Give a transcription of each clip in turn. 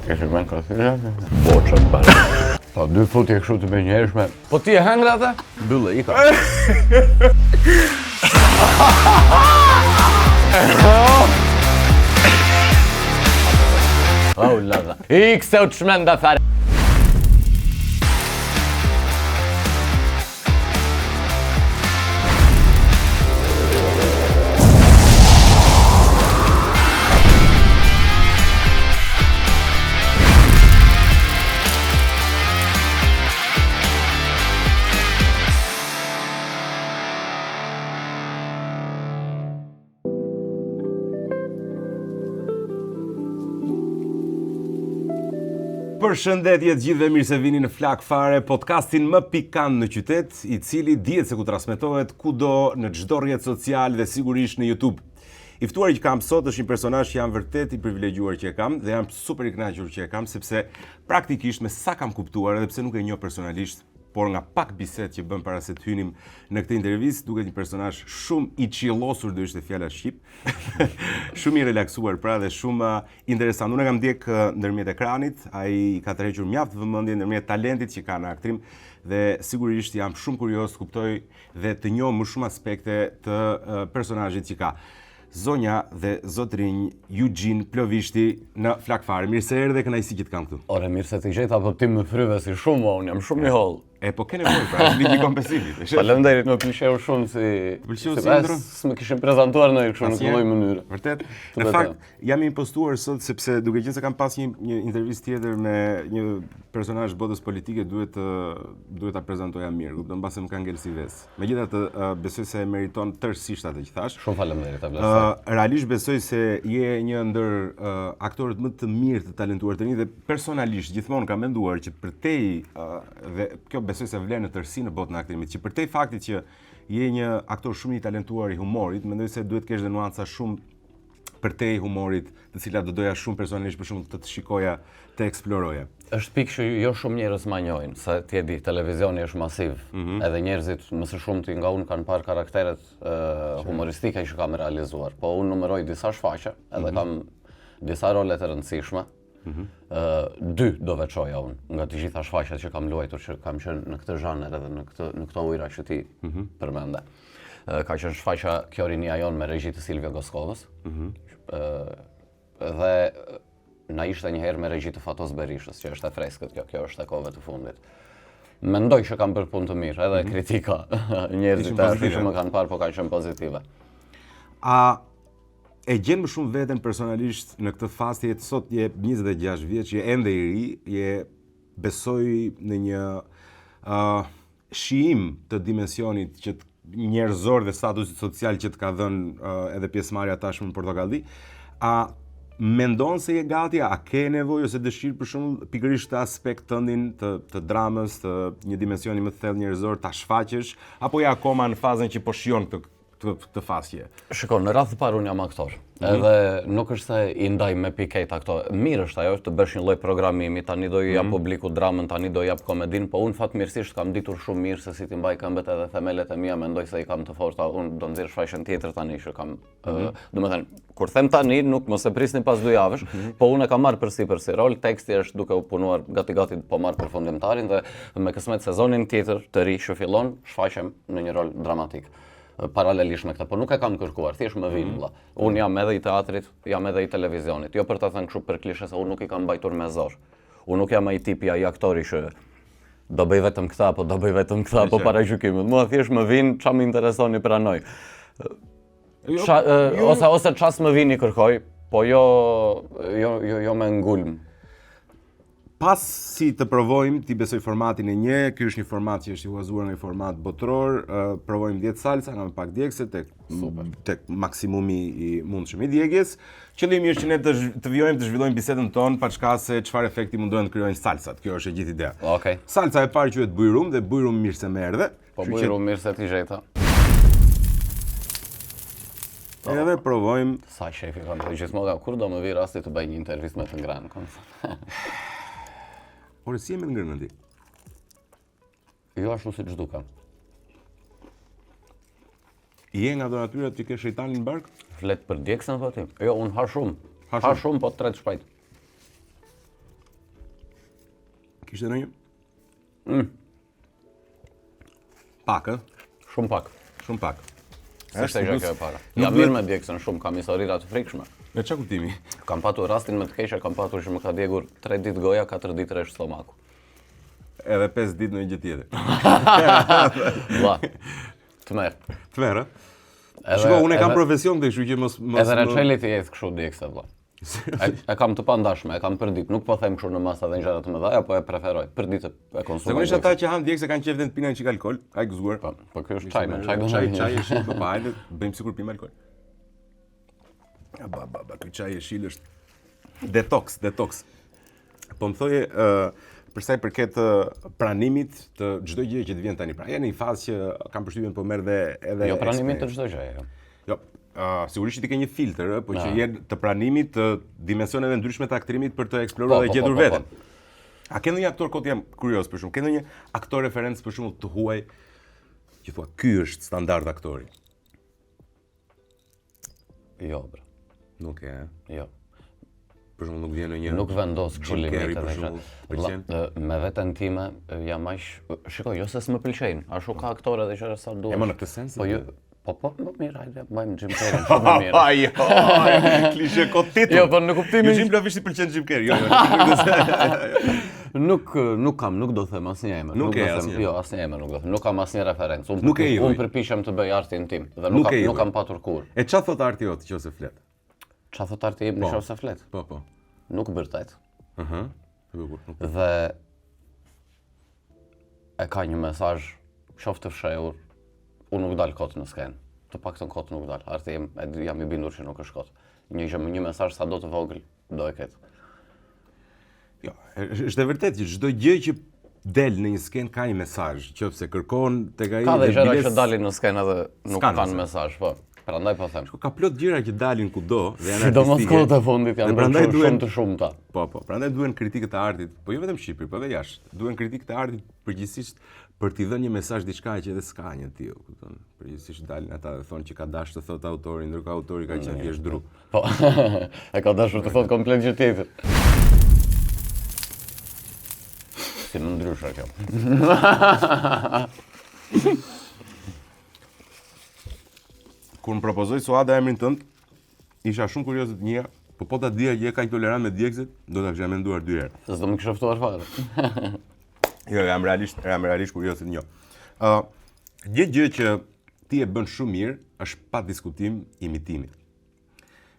Kështë me në kafira? Boqën bërë. Po, 2 futje kështu të menjëhershme. Po ti e hengra dhe? Bylle, i ka. Oh, lada. I këse u të shmenda fare. Përshëndetje të gjithëve, mirë se vini në Flak Fare, podcastin më pikant në qytet, I cili dihet se ku transmetohet kudo, në çdo rrjet social dhe sigurisht në YouTube. I ftuari që kam sot është një personazh që jam vërtet I privilegjuar që e kam dhe jam super I kënaqur që e kam sepse praktikisht me sa kam kuptuar edhe pse nuk e njoh personalisht, por nga pak bisedë që bëm para se të hynim në këtë intervistë, duket një personazh shumë I çillosur, do ishte fjala shqip. Shumë I relaksuar pra dhe shumë interesant. Unë e kam ndjek ndërmjet ekranit, ai ka tërhequr mjaft vëmendje ndërmjet talentit që ka në aktrim dhe sigurisht jam shumë kurioz të kuptoj dhe të njoh më shumë aspekte të personazhit që ka. Zonja dhe zotrinj Eugene Plovishti në Flak Fare. Mirë se erdhe, kënaqësi që të kam këtu. Ore, mirë se t'i gjeta, po ti më fryve si shumë, unë jam shumë I holl. E po ke nevojë pra, është ligi kompensimit. Faleminderit, më pëlqeu shumë si s'më kishin prezantuar në kështu në këtë lloj mënyre. Vërtet. Në fakt, jam I impostuar sot sepse duke qenë se kam pas një intervistë tjetër me një personazh botës politike, duhet ta prezantoja mirë, kupton, mbase më ka ngel si ves. Megjithatë, besoj se meriton tërësisht atë që thash. Shumë faleminderit, vlerësoj. Realisht besoj se je një ndër aktorët më të mirë të talentuar të rinj dhe personalisht gjithmonë kam menduar që përtej dhe kjo besoj se vlen në tërësi në botën e aktrimit, që përtej faktit që je një aktor shumë I talentuar I humorit, mendoj se duhet kesh dhe nuanca shumë përtej humorit, të cilat do doja shumë personalisht për shembull të shikoja, të eksploroja. Është pikë që jo shumë njerëz ma njohin, se ti e di, televizioni është masiv. Edhe njerëzit më së shumti nga unë kanë parë karakteret humoristike që kam realizuar, po unë numëroj disa shfaqe, edhe kam disa role të rëndësishme. 2 do veçoja unë nga të gjitha shfaqet që kam luajtur, që kam qenë në këtë zhanër edhe në këto ujra që ti përmende. Ka qenë shfaqja Kjo rinia jon me regji të Silvio Goskovës. Dhe na ishte një herë me regji të Fatos Berishës, që është e freskët kjo është e kohëve të fundit. Mendoj që kam bërë punë të mirë, edhe kritika njerëzit e ashtu që më kanë parë, po kanë qenë pozitive. E gjen më shumë veten personalisht në këtë fazë, jetë sot je 26 vjeç, je ende I ri, je besoj në një shijim të dimensionit që njerëzor dhe statusit social që të ka dhënë edhe pjesëmarrja tashmë në Portokalli. A mendon se je gati, a ke nevojë ose dëshirë për shembull pikërisht të aspekt tëndin të dramës, të një dimensioni më të thellë njerëzor ta shfaqesh, apo je akoma në fazën që po shijon të fasje? Shikon, në radhë të parë unë jam aktor. Edhe nuk është se I ndaj me pikejt aktor. Mirë është ajo të bësh një lloj programimi, tani do ju jap publiku dramën, tani do jap komedin, po unë fatmirësisht kam ditur shumë mirë se si ti mbaj këmbët edhe themelet e mia, mendoj se I kam të forta, unë do nxjerr shfaqjen tjetër tani që kam. Domethënë, kur them tani, nuk mos e prisni pas 2 javësh, po unë e kam marrë përsipër si rol, teksti është duke u punuar gati po marr përfundimtarin dhe me kismet sezonin tjetër të ri që fillon, shfaqem në një rol dramatik. Paralelisht me këtë, por nuk e kam kërkuar, thjesht më vjen vëlla. Unë jam edhe I teatrit, jam edhe I televizionit. Jo për ta thënë kështu për klishe se unë nuk I kam mbajtur me zor. Unë nuk jam ai tipi ai aktori që do bëj vetëm këtë apo do bëj vetëm këtë apo para gjykimit. Mua thjesht më vjen çfarë më intereson I pranoj. Ose çfarë më vjen I kërkoj, po jo me ngulm. Pas si të provojmë, ti besoj formatin e një, ky është një format që është I huazuar nga një format botror, provojmë 10 salsa, nga më pak djegse, tek maksimumi I mundshëm I djegjes. Qëllimi është që ne të vjojmë të zhvillojmë bisedën tonë, pa çka se çfarë efekti mundohen të krijojnë salsat. Kjo është e gjithë ideja. Okej. Salsa e parë quhet bujrum dhe bujrum mirë se më erdhe. Po bujrum mirë se ti gjeta. Edhe provojmë. Sa shefi kam të gjithmonë, kur do më vi rasti të bëj një intervistë me të ngranë. Ore, si jemi të ngrënë ti? Jo ashtu si ç'dukam. Je nga do natyrat që ke shejtanin në bark? Flet për djeksën, po ti? Jo, unë ha shumë. Ha shumë, po 3 shpajt. Kishte ndonjë? Pak, ë? Shumë pak. Shumë pak. Se shtesha kjo e para. Jam mirë me djegësën shumë, kam historira të frikshme. Me çfarë kuptimi? Kam patur rastin me të keqe, kam patur që më ka djegur 3 ditë goja, 4 ditë rresht stomaku. Edhe 5 ditë në një gjë tjetër. Vlla. Të merr. Të merr, ë? Shiko, unë kam profesion këtë, kështu që mos edhe Racheli të jetë kështu djegëse vlla. E kam të pandashme, e kam për ditë. Nuk po them kështu në masa dhe në gjëra të mëdha, po e preferoj. Për ditë e konsumoj. Zakonisht ata që han djegëse kanë qejf të pinë një çik alkol, ai gëzuar. Po kjo është çaj, me çaj do të Çaj e shil, po hajde, bëjmë sikur pim alkol. Ky çaj e shil është detox. Po më thoje për sa i përket pranimit të çdo gjëje që të vjen tani. Pra jeni në një fazë që kam përshtypjen po merr edhe jo pranimit të çdo gjëje. Jo. Sigurisht që ti ke një filtr, po që jenë të pranimit të dimensioneve ndryshme të aktrimit për të eksploruar dhe gjetur veten. A ke ndonjë aktor, kot jam kurioz për shkak, ke ndonjë aktor referencë për shembull të huaj që thua ky është standard aktori? Jo, bra. Nuk e. Jo. Për shembull nuk vjen ndonjë. Nuk vendos kështu limite dhe me veten time jam aq, shikoj, jo se s'më pëlqejnë, ashtu ka aktorë edhe që sa duhet. E më në këtë sens? Po, më mirë, hajde, bëjmë Jim Carrey shumë më mirë. Aj, klishe kot titull. Jo, po në kuptimin Jim Lavish i pëlqen Jim Carrey. Nuk do them asnjë emër. Nuk e asnjë. Jo, asnjë emër nuk do them. Nuk kam asnjë referencë. Unë përpiqem të bëj artin tim dhe nuk kam patur kurrë. E çfarë thot arti jot nëse flet? Çfarë thot arti im nëse flet? Po. Nuk vërtet. Ëh. Dhe e ka një mesazh qoftë të fshehur. Unë nuk dal kot në skenë. Të paktën kot nuk dal. Arti jam i bindur që nuk është kot. Një mesazh sado të vogël do e ketë. Jo, është e vërtetë që çdo gjë që del në një skenë ka një mesazh, qoftë kërkon tek ai. Ka dhe gjëra që dalin në skenë edhe nuk kanë mesazh, po. Prandaj po them. Ka plot gjëra që dalin kudo dhe janë artistike. Sidomos kohët e fundit janë bërë shumë të shumta. Po, prandaj duhen kritikët e artit, po jo vetëm në Shqipëri, po edhe jashtë. Duhen kritikët e artit përgjithsisht për t'i dhënë një mesazh diçka që edhe s'ka një tillë, kupton. Përgjithsisht dalin ata dhe thonë që ka dashur të thotë autori, ndërkohë autori ka qenë thjesht dru. Po. E ka dashur të thotë komplet gjë tjetër. Si më ndryshe kjo. Kur më propozoi Suada emrin tënd, isha shumë kurioz të njëja, po ta dija që je kaq tolerant me djegësit, do ta kisha menduar 2 herë. Se s'do më kisha ftuar fare. Jo, jam realisht kurioz të njëj. Një gjë që ti e bën shumë mirë është pa diskutim imitimi.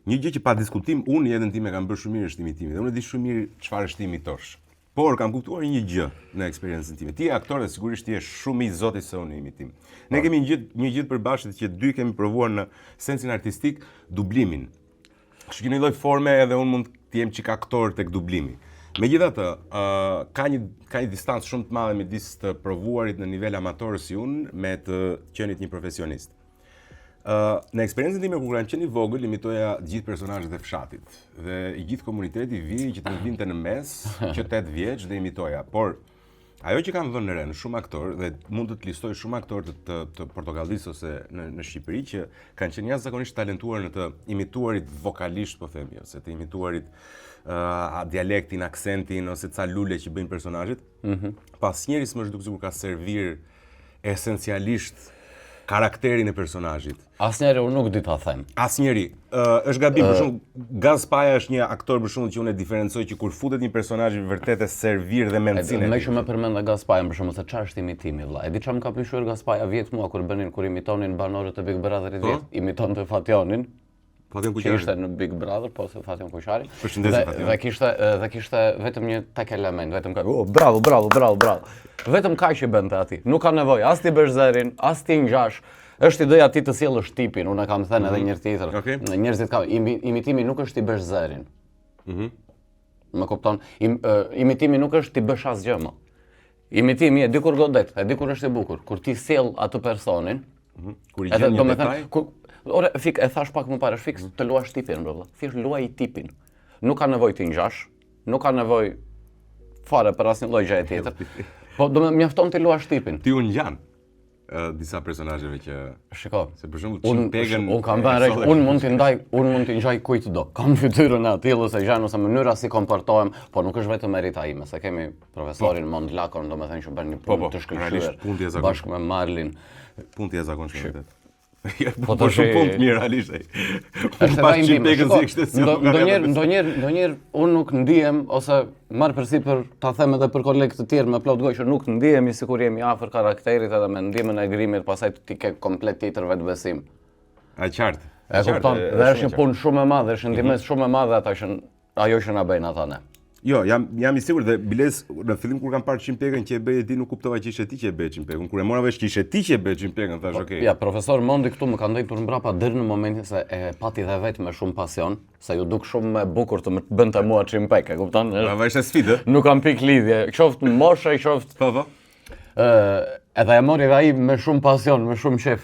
Një gjë që pa diskutim unë jetën time kam bërë shumë mirë është imitimi. Dhe unë e di shumë mirë çfarë është imitosh. Por kam kuptuar një gjë në eksperiencën time. Ti je aktor dhe sigurisht ti je shumë i zotit se unë në imitim. Ne kemi një gjë të përbashkët që dy kemi provuar në sensin artistik dublimin. Kështu që në një lloj forme edhe unë mund të jem çik aktor tek dublimi. Megjithatë, ka një distancë shumë të madhe midis të provuarit në nivel amator si unë me të qenit një profesionist. Në eksperiencën time kur kam qenë i vogël, imitoja të gjithë personazhet e fshatit dhe i gjithë komuniteti vini që të vinte në mes, që 8 vjeç dhe imitoja. Por ajo që kam vënë në re në shumë aktorë dhe mund të listoj shumë aktorë të Portokallisë ose në Shqipëri që kanë qenë jashtëzakonisht talentuar në të imituarit vokalisht, po themi, ose të imituarit dialektin, aksentin ose ca lule që bëjnë personazhet. Pasnjëri s'më është dukur sikur ka servir esencialisht karakterin e personazhit. Asnjëri unë nuk di ta them. Asnjëri. Është gabim, për shembull, Gaz Paja është një aktor për shembull që unë e diferencoj që kur futet një personazh vërtet e servir dhe mendsinë. Më shumë më përmend Gaz Paja për shembull se çfarë është imitimi vëlla. E di çfarë më ka pyetur Gaz Paja vjet mua kur imitonin banorët e Big Brotherit vjet, imitonte Fationin. Fation Kuqari. Ishte në Big Brother, po se Fation Kuqari. Përshëndetje Fation. Dhe kishte vetëm një tek element, vetëm ka bravo. Vetëm kaq që bënte aty. Nuk ka nevojë as ti bësh zërin, as ti ngjash. Është ideja ti të sjellësh tipin, unë kam thënë edhe një herë tjetër. Njerëzit imitimi nuk është ti bësh zërin. Më kupton? Imitimi nuk është ti bësh asgjë më. Imitimi e di kur godet, e di kur është e bukur, kur ti sjell atë personin. Kur i gjen një detaj. Ore, e thash pak më parë, fiks të luash tipin, bro. Thjesht luaj tipin. Nuk ka nevojë ti ngjash, nuk ka nevojë fare për asnjë lloj gjëje tjetër. Po do më mjafton të luash tipin. Ti u ngjan. disa personazheve që Shiko, se për shembull Chimpegën unë kam vënë re, unë mund t'i ndaj kujt do. Kam fytyrën e atij ose gjën ose mënyra si komportohem, po nuk është vetëm merita ime, se kemi profesorin Mondlakon, domethënë që bën një punë të shkëlqyer bashkë me Marlin. Punë e zakonshme. Po të shumë punë të mirë realisht. Është pas Chimpegën si kështu. Ndonjëherë unë nuk ndihem ose marr përsipër ta them edhe për kolegë të tjerë me plot gojë që nuk ndihemi sikur jemi afër karakterit edhe me ndihmën e grimit, pastaj ti ke komplet tjetër vetbesim. A qartë. E kupton, dhe është një punë shumë e madhe, është ndihmës shumë e madhe ata që ajo që na bëjnë ata ne. Jo, jam I sigurt dhe biles në fillim kur kam parë Chimpegën që e bëje ti nuk kuptova që ishe ti që e bëje Chimpegën. Kur e mora vesh që ishe ti që e bëje Chimpegën, thash okay. Ja, profesor Mondi këtu më ka ndonjë për mbrapa deri në momentin se e pati dhe vetë me shumë pasion, se ju duk shumë bukur të më bënte mua Chimpeg, e kupton? Brava, ishte sfidë. Nuk kam pik lidhje, qoftë moshë, qoftë. Po. Edhe e mori dhe ai me shumë pasion, me shumë qef,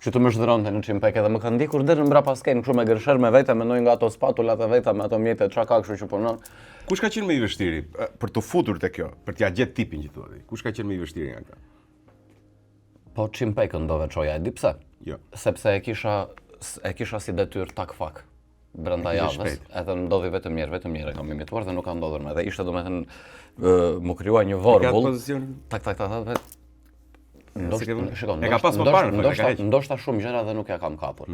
që të më zhdronte në Chimpeg, edhe më ka ndikur deri në mbrapa skenë, kështu me gërsher me vete, mendoj nga ato spatulat e veta me ato mjetet çka ka kështu që punon. Kush ka qenë më I vështiri për të futur te kjo, për t'ia gjetë tipin që thua ti? Kush ka qenë më I vështiri nga këta? Po Chimpegën do veçoja, e di pse? Jo. Sepse e kisha si detyrë tak fak brenda javës, edhe ndodhi vetëm mirë kam imituar dhe nuk ka ndodhur më. Dhe ishte domethënë më krijuar një vorbull. Tak vet. E ka pas më parë, ndoshta shumë gjëra dhe nuk ja kam kapur.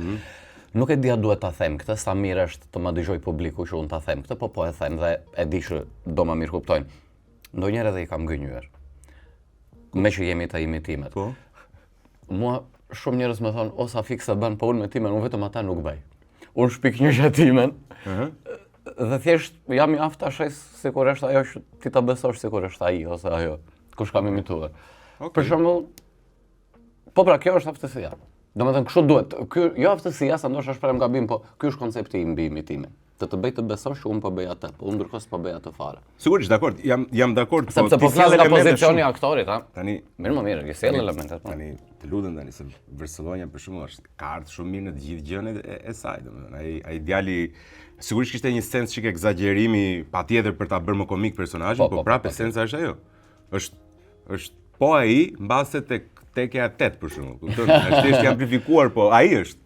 Nuk e di a duhet ta them këtë, sa mirë është të ma dëgjoj publiku që unë ta them këtë, po e them dhe e di që do ma mirë kuptojnë. Ndonjëherë edhe I kam gënjur. Me që jemi të imitimet. Po. Mua shumë njerëz më thonë, o sa fikse bën, po unë me timen, unë vetëm ata nuk bëj. Unë shpik një shetimen, dhe thjesht jam I aftë ta shes sikur është ajo që ti ta besosh sikur është ai ose ajo kush kam imituar. Për shembull, po pra kjo është aftësia. Domethënë kështu duhet. Ky jo aftësia, sa ndoshta shpreh gabim, po ky është koncepti I mbi imitimin. Të bëj të besosh që unë po bëj atë, po unë ndërkohë s'po bëj atë fare. Sigurisht, dakord, jam dakord, sepse po flas nga pozicioni I aktorit, ha. Tani mirë, I sjell elementet. Tani të lutem tani se Vërselonja për shembull është ka ardhur shumë mirë në të gjithë gjërat e saj, domethënë ai djali sigurisht kishte një sens çik egzagerimi patjetër për ta bërë më komik personazhin, po prapë esenca është ajo. Është po ai mbase tek e 8 për shembull. Kupton? Është amplifikuar, po ai është.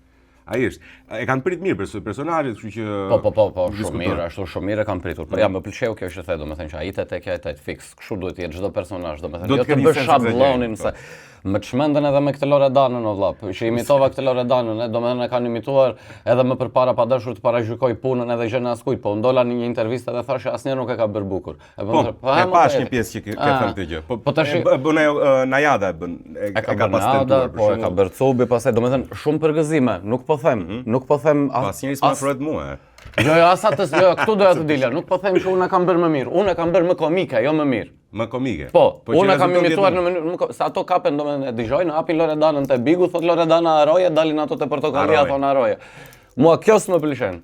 E kanë prit mirë personazhet, kështu që Po, shumë mirë, ashtu shumë mirë e kanë pritur. Po ja më pëlqeu kjo që the, domethënë që ai tek e 8 fiks. Kështu duhet të jetë çdo personazh, domethënë jo të bësh shablonin se më çmendën edhe me këtë Loredanën o vlla, që imitova këtë Loredanën, domethënë e kanë imituar edhe më përpara pa dashur të paragjykoj punën edhe gjën askujt, po ndola në një intervistë dhe thashë asnjëherë nuk e ka bërë bukur. E pash një pjesë që ke thënë këtë gjë. Po tash bën Najada e bën. E ka pas tentuar, po e ka bërë Cubi, pastaj domethënë shumë përgëzime, nuk po them asnjëri s'ma afrohet mua. Jo, këtu doja të dilja, nuk po them që unë e kam bërë më mirë, unë e kam bërë më komike, jo më mirë. Më komike. Po, unë e kam imituar në mënyrë, se ato kapen domethënë e dëgjojnë, hapi Loredanën te Bigu, thot Loredana Aroje, dalin ato te Portokallia thon Aroje. Mua kjo s'më pëlqen.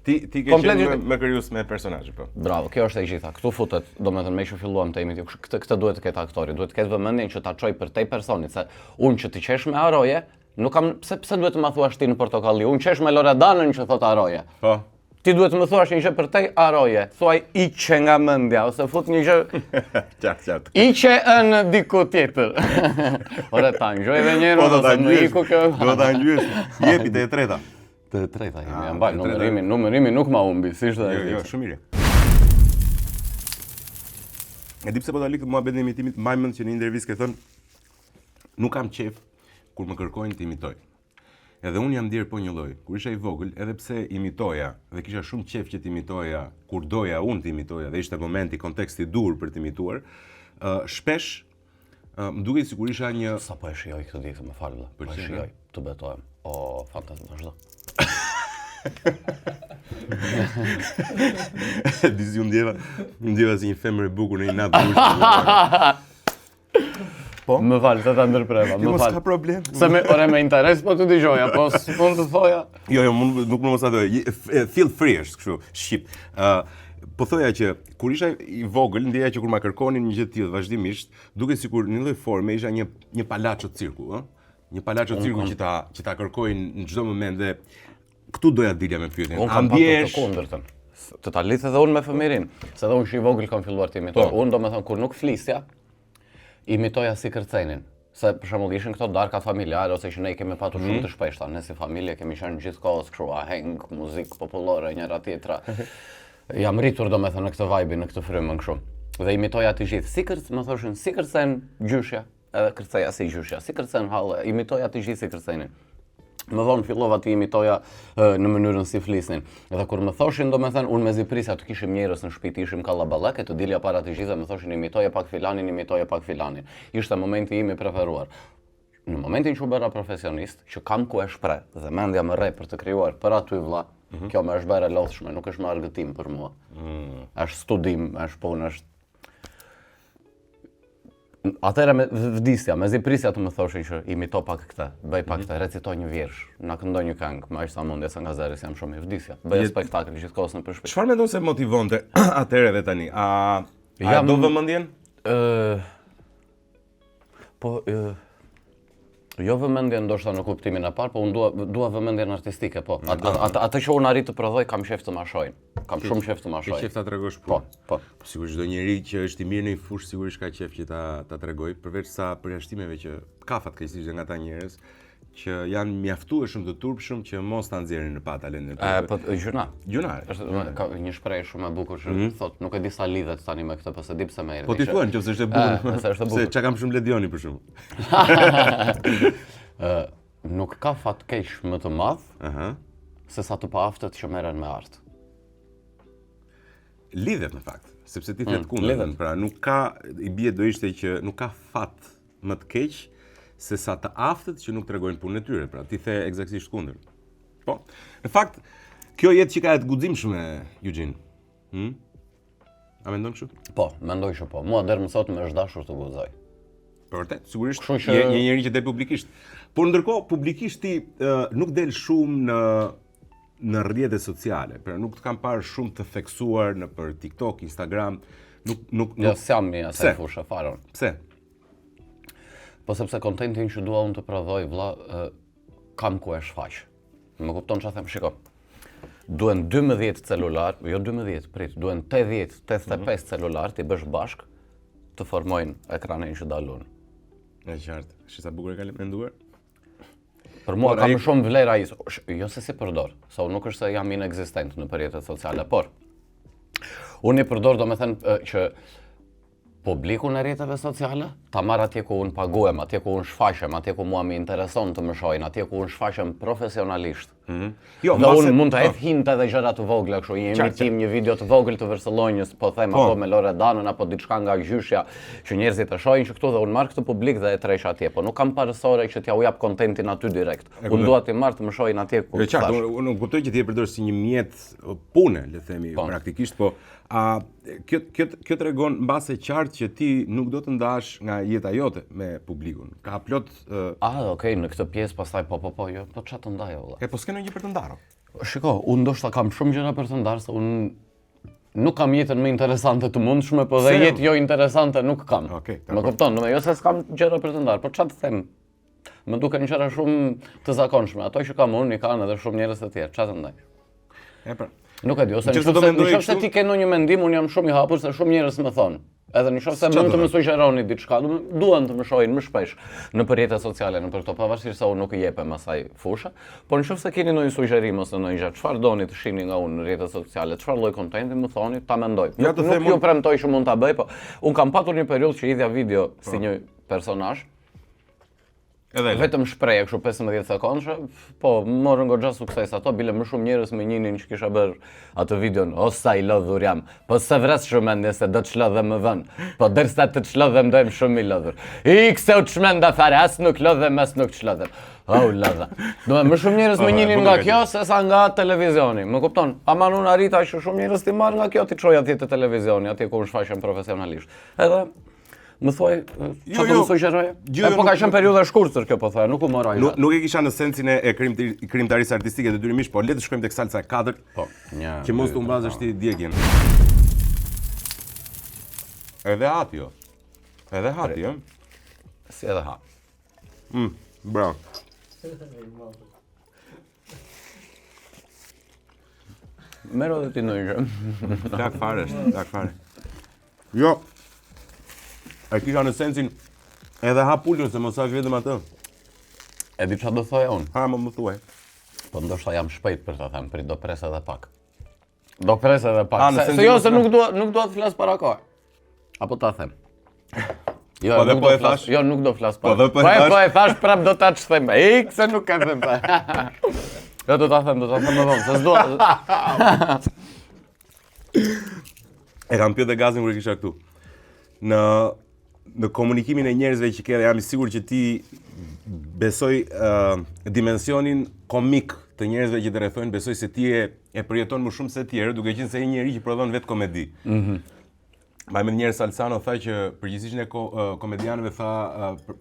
Ti ke qenë më krijues me personazhe, po. Bravo, kjo është e gjitha. Këtu futet, domethënë me që filluam të imiti. Këtë duhet të ketë aktori, duhet të ketë vëmendjen që ta çoj për tej personit, se unë që ti qesh me Aroje, nuk kam pse duhet të ma thuash ti në Portokalli. Unë qesh me Loredanën që thot Aroje. Po. Ti duhet të më thuash një gjë për tej Aroje. Thuaj iqe nga mendja ose fut një gjë. Qartë. Iqe në diku tjetër. Ore ta ngjoj edhe një herë ose më iku kjo. Do ta ngjysh. Jepi te e treta. Te e treta jemi. Mbaj numërimin nuk ma humbi, si ishte ai. Jo, shumë mirë. E di pse po ta lik muhabetin e imitimit, Majmën që në intervistë ke thënë nuk kam qef kur më kërkojnë të imitoj. Edhe unë jam ndier po një lloj. Kur isha I vogël, edhe pse imitoja dhe kisha shumë qef që të imitoja, kur doja unë të imitoja dhe ishte momenti, konteksti dur për të imituar, shpesh më duket sikur isha një sa po e shijoj këtë ditë, më fal vëlla. Po e shijoj, të betohem. O, fantazm vazhdo. Dizi ndjeva si një femër e bukur në një natë bukur. Po? Më falë, të ndërpreva, më falë. S'ka problem. Se me interes po të dëgjoja, po s'mund të thoja. Jo, nuk më mos ato. Feel free është kështu, shqip. Po thoja që kur isha I vogël, ndjeja që kur ma kërkonin një gjë të tillë vazhdimisht, duket sikur në lloj forme isha një palaço cirku, ëh? Një palaço cirku që ta kërkojnë në çdo moment dhe këtu doja dilja me pyetjen. Unë kam pasur të kundërtën. Të ta lidh edhe unë me fëmirin, se edhe unë që I vogël kam filluar të imitoj. Unë domethënë kur nuk flisja, imitoja si kërcenin. Se për shembull ishin këto darkat familjare ose që ne i kemi patur shumë të shpeshta, ne si familje kemi qenë gjithkohës kështu aheng, muzikë popullore njëra tjetra. Jam rritur domethënë në këtë vibe, në këtë frymën kështu. Dhe imitoja të gjithë. Më thoshin si kërcen gjyshja, edhe kërceja si gjyshja, si kërcen halle, imitoja të gjithë si kërcenin. Më vonë fillova të imitoja në mënyrën si flisnin. Edhe kur më thoshin domethënë unë mezi prisja të kishim njerëz në shtëpi, ishim kallaballake, të dilja para të gjithë dhe më thoshin imitoje pak filanin. Ishte momenti im i preferuar. Në momentin që u bëra profesionist, që kam ku e shpreh dhe mendja më rre për të krijuar për aty vëlla, kjo më është bërë e lodhshme, nuk është më argëtim për mua. Është studim, është punë, është atëherë me vdisja, mezi prisja të më thoshin që imito pak këtë, bëj pak këtë, recitoj një vjersh, na këndoj një këngë, më aq sa mundja se nga zëri jam shumë i vdisja. Bëj spektakël gjithkohës në përshpejtje. Çfarë mendon se motivonte atëherë dhe tani? A do vëmendjen? Jo vëmendjen ndoshta në kuptimin e parë, po unë dua vëmendjen artistike, po. Atë që unë arrit të prodhoj kam qejf të ma shohin. Kam shumë qejf të ma shohin. Ke qejf ta tregosh punë. Po. Sigurisht çdo njeri që është i mirë në një fushë sigurisht ka qejf që ta tregoj, përveç sa përjashtimeve që ka fatkeqësisht nga ata njerëz që janë mjaftueshëm të turpshëm që mos ta nxjerrin në pa talent në tyre. Po gjuna. Ka një shprehje shumë e bukur që thotë nuk e di sa lidhet tani me këtë, po se di pse më erdhi. Po ti thua nëse është e bukur. Se çka kam shumë Ledioni për shkakun. Nuk ka fatkeq më të madh se sa të paaftët që merren me art. Lidhet në fakt, sepse ti thua të kundërtën, pra nuk ka i bie do ishte që nuk ka fat më të keq se sa të aftët që nuk tregojnë punën e tyre, pra ti the eksaktësisht kundër. Po, në fakt, kjo jetë që ka e të guximshme, Eugene. A mendon kështu? Po, mendoj që po. Mua deri më sot më është dashur të guxoj. Po vërtet, sigurisht je një njeri që del publikisht. Por ndërkohë publikisht ti nuk del shumë në rrjetet sociale, pra nuk të kam parë shumë të theksuar në për TikTok, Instagram, nuk Jo, s'jam i asaj fushë fare. Pse? Po sepse kontentin që dua unë të prodhoj, vëlla, kam ku e shfaq. Më kupton çfarë them? Shiko. Duhen 12 celular, jo 12, prit, duhen 85 celular ti bësh bashk të formojnë ekranin që dalun. Në qartë. Shi sa bukur e ka menduar? Për mua ka më shumë vlerë ai, jo se si përdor, sa unë nuk është se jam inekzistent në rrjetet sociale, por unë i përdor domethënë që publiku në rrjeteve sociale, ta marr atje ku unë paguhem, atje ku unë shfaqem, atje ku mua më intereson të më shohin, atje ku unë shfaqem profesionalisht. Jo, dhe unë mund të hedh hinte dhe gjëra të vogla kështu, një imitim, një video të vogël të Vërselonjës, po them apo me Loredanën apo diçka nga gjyshja që njerëzit e shohin që këtu dhe unë marr këtë publik dhe e tresh atje, po nuk kam parësore që t'ja u jap kontentin aty direkt. Unë dua të marr të më shohin atje ku. Jo, qartë, unë kuptoj që ti e përdor si një mjet pune, le të themi, praktikisht, po kjo tregon mbase qartë që ti nuk do të ndash nga jeta jote me publikun. Ka plot okej, në këtë pjesë pastaj po, jo, po çfarë të ndaj valla. Po s'ke ndonjë për të ndarë. Shiko, unë ndoshta kam shumë gjëra për të ndarë, se unë nuk kam jetën më interesante të mundshme, po dhe jetë jo interesante nuk kam. Më kupton, jo se s'kam gjëra për të ndarë, po çfarë të them? Më duken gjëra shumë të zakonshme, ato që kam unë i kanë edhe shumë njerëz të tjerë, çfarë të ndaj? Nuk e di, ose nëse ti ke ndonjë mendim, unë jam shumë i hapur se shumë njerëz më thonë. Edhe nëse mund të më sugjeroni diçka, duan të më shohin më shpesh në rrjetet sociale në për këto, pavarësisht se unë nuk i jepem asaj fushë, por nëse keni ndonjë sugjerim ose ndonjë gjë, çfarë doni të shihni nga unë në rrjetet sociale, çfarë lloj kontenti më thoni, ta mendoj. Nuk ju premtoj që mund ta bëj, po unë kam patur një periudhë që idhja video si një personazh. Vetëm shprehje kështu 15 sekondëshe, po morën goxha sukses ato, bile më shumë njerëz më njihnin që kisha bërë atë videon, o sa i lodhur jam, po se vres shumë mendje se do të çlodhem më vën, po derisa të çlodhem do jem shumë i lodhur. Ikse u çmenda fare, as nuk lodhem, as nuk çlodhem. Oh lodha. Do më shumë njerëz më njihnin nga kjo se sa nga televizioni, më kupton? Aman unë arrita që shumë njerëz ti marr nga kjo ti çoj atje te televizioni, atje ku unë shfaqem profesionalisht. Edhe më thuaj, çfarë do të sugjeroje? Po ka qenë periudha e shkurtër kjo po thoya, nuk u moraj. Nuk e kisha në sensin e krimtarisë artistike detyrimisht, po le të shkojmë tek salsa e katërt. Po, që mos të humbazësh ti djegjen. Edhe hati jo. Edhe hati, jo? Si edhe ha. Bravo. Merro edhe ti ndonjë gjë. Lak fare. Jo. E kisha në sensin Edhe ha pulën se mos hash vetëm atë. E di çfarë do thoja unë. Ha, më thuaj. Po ndoshta jam shpejt për ta thënë, do pres edhe pak. Do pres edhe pak. Në Se jo se nuk dua të flas para kohë. Apo ta them. Jo, Po dhe nuk po do e flas. thash? Jo, nuk do flas Po para. dhe po e thash? Po e thash prap do ta them. Se nuk e them. Jo, do ta them më vonë, se s'dua. E kam pyetë gazin kur kisha këtu. Në komunikimin e njerëzve që ke, jam I sigurt që ti besoj dimensionin komik të njerëzve që të rrethojnë, besoj se ti e përjeton më shumë se tjerë, duke qenë se je njeri që prodhon vetë komedi. Mbaj me njerëz Salsano tha që përgjithsisht ne komedianëve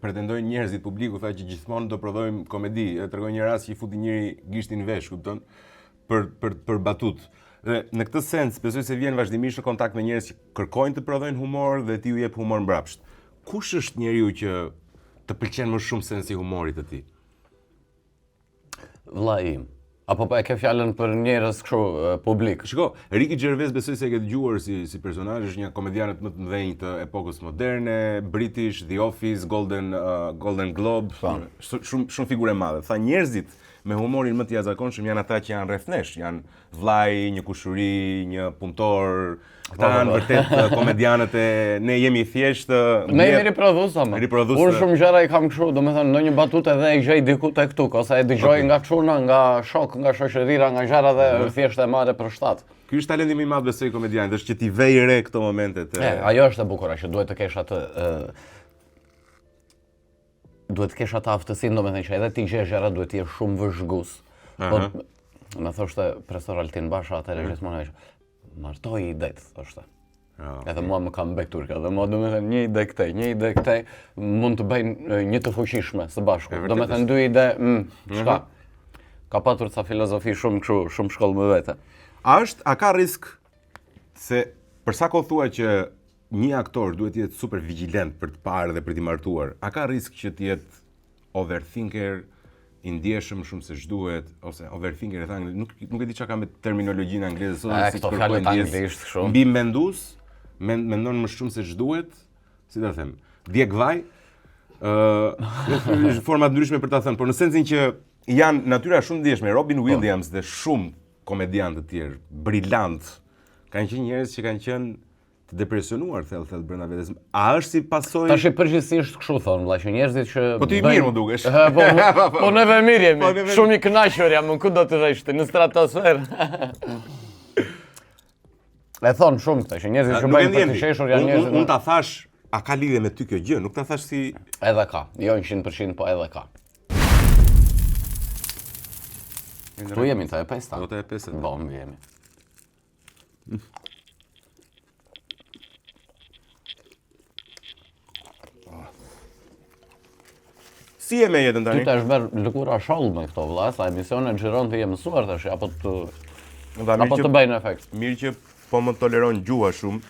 pretendojnë njerëzit, publiku tha që gjithmonë do prodhojmë komedi. Tregoj një rast që I futi njëri gishtin vesh, kupton, për batut. Dhe në këtë sens besoj se vjen vazhdimisht në kontakt me njerëz që kërkojnë të prodhojnë humor dhe ti u jep humor mbrapsht. Kush është njeriu që të pëlqen më shumë sensi humorit të tij? Vlla im. Apo e ke fjalën për njerëz kështu publik. Shiko, Ricky Gervais besoj se e ke dëgjuar si personazh, është një komedianët më të mëdhenj të epokës moderne, British, The Office, Golden Globe, shumë figure madhe. Tha njerëzit me humorin më të jashtëzakonshëm janë ata që janë rreth nesh, janë vllai, një kushuri, një punëtor. Këta janë vërtet komedianët ne jemi thjesht Ne jemi riprodhuesa më. Unë shumë gjëra I kam kështu, domethënë ndonjë batutë edhe e gjej diku tek tuk, ose e dëgjoj nga çuna, nga shok, nga shoqërira, nga gjëra dhe thjesht e marrë për shtat. Ky është talenti më I madh besoj komedianit, është që ti vej re këto momentet. Ajo është e bukur, që duhet të kesh atë duhet të kesh atë aftësinë, domethënë që edhe ti gjesh gjëra duhet të jesh shumë vëzhgues. Po më thoshte profesor Altin Basha atëherë gjithmonë martoj idet, thoshte. Edhe mua më ka mbetur kjo, dhe mua domethënë një ide këtej mund të bëjnë një të fuqishme së bashku. Domethënë dy ide, çka? Ka patur ca filozofi shumë kështu, shumë shkollë më vete. A ka risk se për sa kohë thua që një aktor duhet të jetë super vigjilent për të parë dhe për të martuar, a ka risk që të jetë overthinker, I ndjeshëm shumë se ç'duhet, ose overthinker e thënë, nuk e di çka ka me terminologjinë angleze sot, si përkojnë anglisht kështu. Mbi mendues, mendon më shumë se ç'duhet, si ta them, djeg vaj, forma të ndryshme për ta thënë, por në sensin që janë natyra shumë ndjeshme. Robin Williams dhe shumë komediantë të tjerë, brillant, kanë qenë njerëz që kanë qenë të depresionuar thellë brenda vetes. A është si pasojë? Tash përgjithsisht kështu thon, vëlla, që njerëzit që Po ti mirë më dukesh. Po neve mirë jemi. Shumë I kënaqur jam, ku do të rresh në stratosferë. E thon shumë këta, që njerëzit që bëjnë për të sheshur janë njerëz. Unë ta thash, a ka lidhje me ty kjo gjë? Nuk ta thash si edhe ka, jo 100%, po edhe ka. Tu jemi të e pesta. Do të e pesët. Po, më jemi. Si e me jetën tani? Ty të është bërë lëkura shallë me këto vëlla, sa emisione xhiron të je mësuar tash, apo të bëjnë efekt. Mirë që po më toleron gjuha shumë,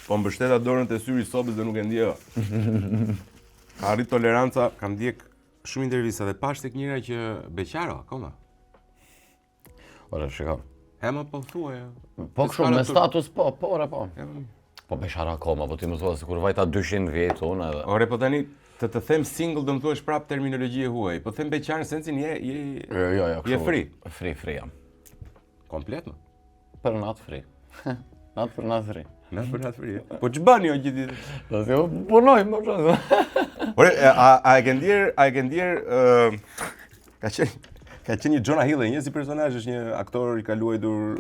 po mbështeta dorën te syri I sobës dhe nuk e ndjeva. Ka arrit toleranca, kam ndjek shumë intervista dhe pash tek njëra që beqaro akoma. Ora shiko. Hema po thuaj. Po kështu me status po, ora po. Po beqaro akoma, po ti më thua se kur vajta 200 vjet unë edhe. Ore po tani të them single do më thuash prap terminologji e huaj. Po them beqar në sensin je free. Free jam. Komplet më? Për natë free. Natë për natë free. Natë për natë free. Po ç'bani o gjithë ditë? Do të punoj më shumë. Ore, a e ke ndjer ka qenë një Jonah Hill, një si personazh, është një aktor I ka luajtur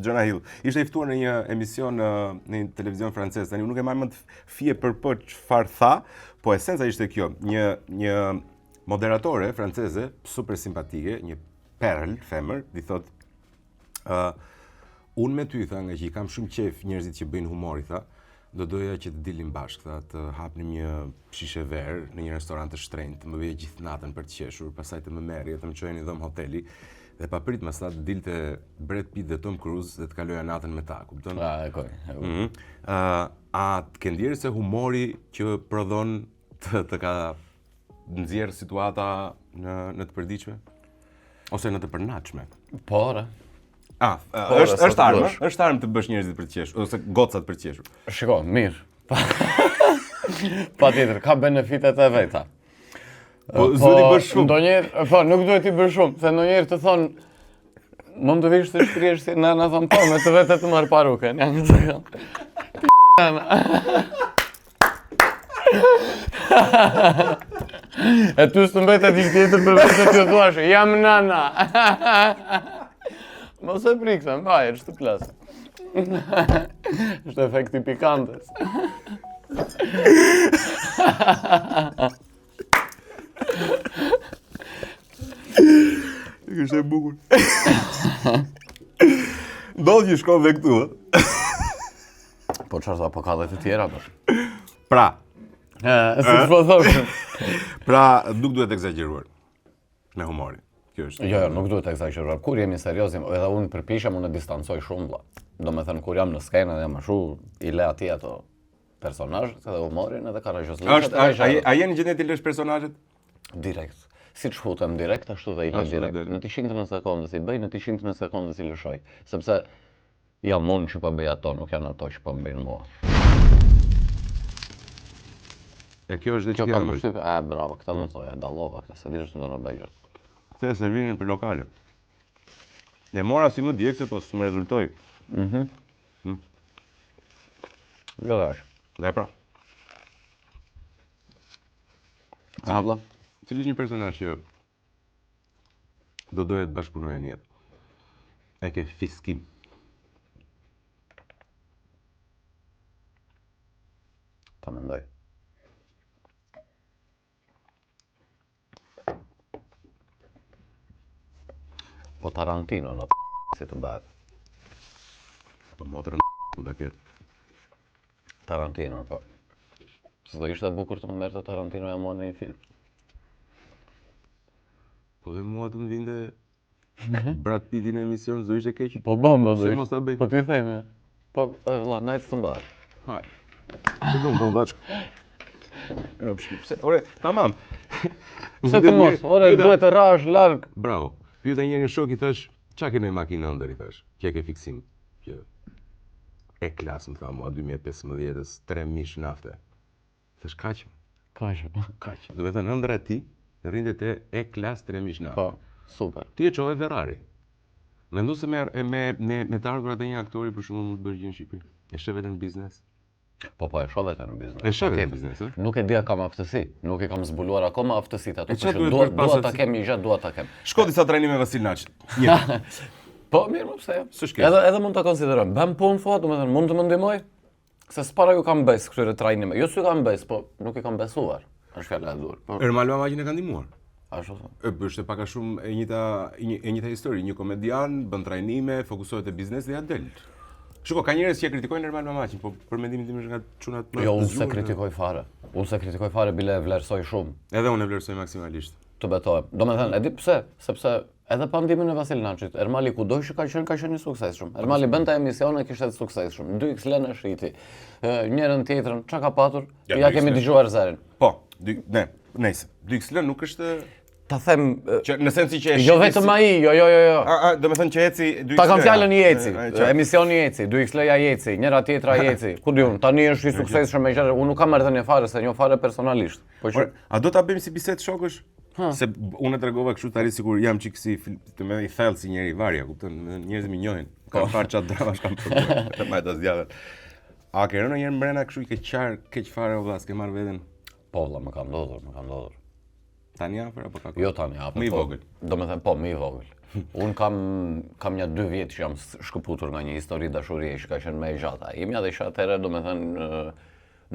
Jonah Hill. Ishte I ftuar në një emision në një televizion francez. Tani nuk e marr më fije për çfarë tha, po esenca ishte kjo, një moderatore franceze super simpatike, një perl femër, I thot unë me ty tha, nga që I kam shumë qef njerëzit që bëjnë humor, tha, do doja që të dilim bashkë, tha, të hapnim një shishe verë në një restorant të shtrenjtë, të më bëje gjithë natën për të qeshur, pastaj të më merrje, të më çojë në dhëm hoteli, dhe pa prit mas ta të dilte Brad Pitt dhe Tom Cruise dhe të kaloja natën me ta, kupton? A të ke ndjerë se humori që prodhon të ka nxjerr situata në të përditshme ose në të përnaçme? Po, ore. Është armë të bësh njerëzit për të qeshur ose gocat për të qeshur. Shiko, mirë. Patjetër, ka benefitet e veta. Po zoti bësh shumë. Ndonjëherë, po nuk duhet t'i bësh shumë, se ndonjëherë të thon mund të vish të shkrihesh si na thon po me të vetë të marr parukën. Ja një sekond. E ty së mbetet një tjetër për vetë të thuash, jam nana. Mos e prikse, mbaje, është të plasë. Është efekti pikantes. Kështë e bukur. Ndodh që shkon dhe këtu, Po çfarë po ka dhe të tjera, për? Pra, Si të po thoshëm. pra nuk duhet egzageruar me humorin. Kjo është. Jo, nuk duhet të eksagjeruar. Kur jemi seriozim, edhe unë përpishem, unë e distancoj shumë, vlla. Domethënë kur jam në skenë dhe jam ashtu i le atij ato personazhet edhe humorin edhe karajozliqet. A jeni në gjendje të lësh personazhet? Direkt. Si të shfutem direkt, ashtu dhe i lë direkt. Në të 100 në sekondës i bëj, në të 100 në sekondës i lëshoj. Sepse jam unë që po bëj ato, nuk janë ato që po bëjnë mua. E kjo është dhe Kjo që kam janë. përshtypje, bravo, këta më thoja, dallova, këta se dish në bëjë. Se servinin për lokale. Ne mora si më djekse, po së më rezultoj. Jo dash. Dhe pra, A vlla? cili është një personazh që do doje të bashkëpunoje në jetë? E ke fiskim. Ta mendoj. Po Tarantino në si të bëhet. Po motrën ku da ketë. Tarantino, po. Së do ishte bukur të më merrte Tarantino e mua në një film. Po dhe mua të më vinde Brad Pitti në emision, s'do ishte keq. Po bëmë, Pse mos ta bëj? Po ti themi. Po, valla, najtë të mbarë. Haj. Se do më të ndaç. Pse, ore, tamam. Pse të mos, ore, duhet të rash larg. Bravo. Pyeta një nga shok i thash, çka ke në makinë ëndër i thash. Kje ke fiksim. Që e klasë më tha mua 2015-s 3 mish nafte. Thash kaq. Kaq. Do të thënë ëndra e ti rrinte te e klasë 3 mish nafte. Po, super. Ti e çove Ferrari. Mendo se me të ardhurat e një aktori për shembull mund të bëj gjë në Shqipëri. E sheh vetëm biznes. Po, e shoh vetë në biznes. E sheh vetëm biznes, ë? Nuk e dia kam aftësi, nuk e kam zbuluar akoma aftësitë ato, E çfarë por duhet dua ta kem një gjë, dua ta kem. Shko disa trajnime Vasil Naçit. Një. Po, mirë, më pse jo. S'është keq. Edhe mund ta konsiderojmë. Bëm punë thua, domethënë mund të më ndihmoj? Se s'para ju kam bes këtyre trajnime. Jo s'ju kam bes, po nuk i kam besuar. Është fjala e dur. Po, Ermal Mamaqin e ka ndihmuar. ashtu thon. Është pak a shumë e njëjta histori, një komedian bën trajnime, fokusohet te biznesi dhe ja del. Shiko, ka njerëz që e kritikojnë Ermal Mamaqin, po për mendimin tim është nga çunat më. Jo, unë të se zgjuar, kritikoj fare. Unë se kritikoj fare bile e vlerësoj shumë. Edhe unë e vlerësoj maksimalisht. Të betohem. Domethënë, e di pse? Sepse edhe pa ndihmën e Vasil Naçit, Ermali kudo që ka qenë i suksesshëm. Ermali bënte emisione, kishte të suksesshëm. 2x lënë shiti. Njërën tjetrën, çka ka patur? Ja, Ja 2x kemi dëgjuar zërin. Po, nejse. 2x nuk është Ta them, që në sensi që e jo vetëm ai, jo. do të thënë që eci 2x. Ta kam fjalën i eci, emisioni i eci, 2x-ja i eci, njëra tjetra i eci. Ku diun, tani është i suksesshëm me gjëra, unë nuk kam marrë fare se njoh fare personalisht. Po që A do ta bëjmë si bisedë shokësh? Se unë e tregova kështu tani sikur jam çik si të më i thellë si njëri varja, kupton? Njerëzit më njohin. Kam parë çat dramash kam problem. Të mbaj ta zgjidhet. A ke rënë një herë mbrena kështu i keq fare o vlla, s'ke marr veten? po valla më ka ndodhur. Tani afër apo ka? Jo tani apo. Më i vogël. Domethënë po, më i vogël. Un kam një 2 vjet që jam shkëputur nga një histori dashurie që ka qenë më e gjatë. Imja dhe isha atëherë domethënë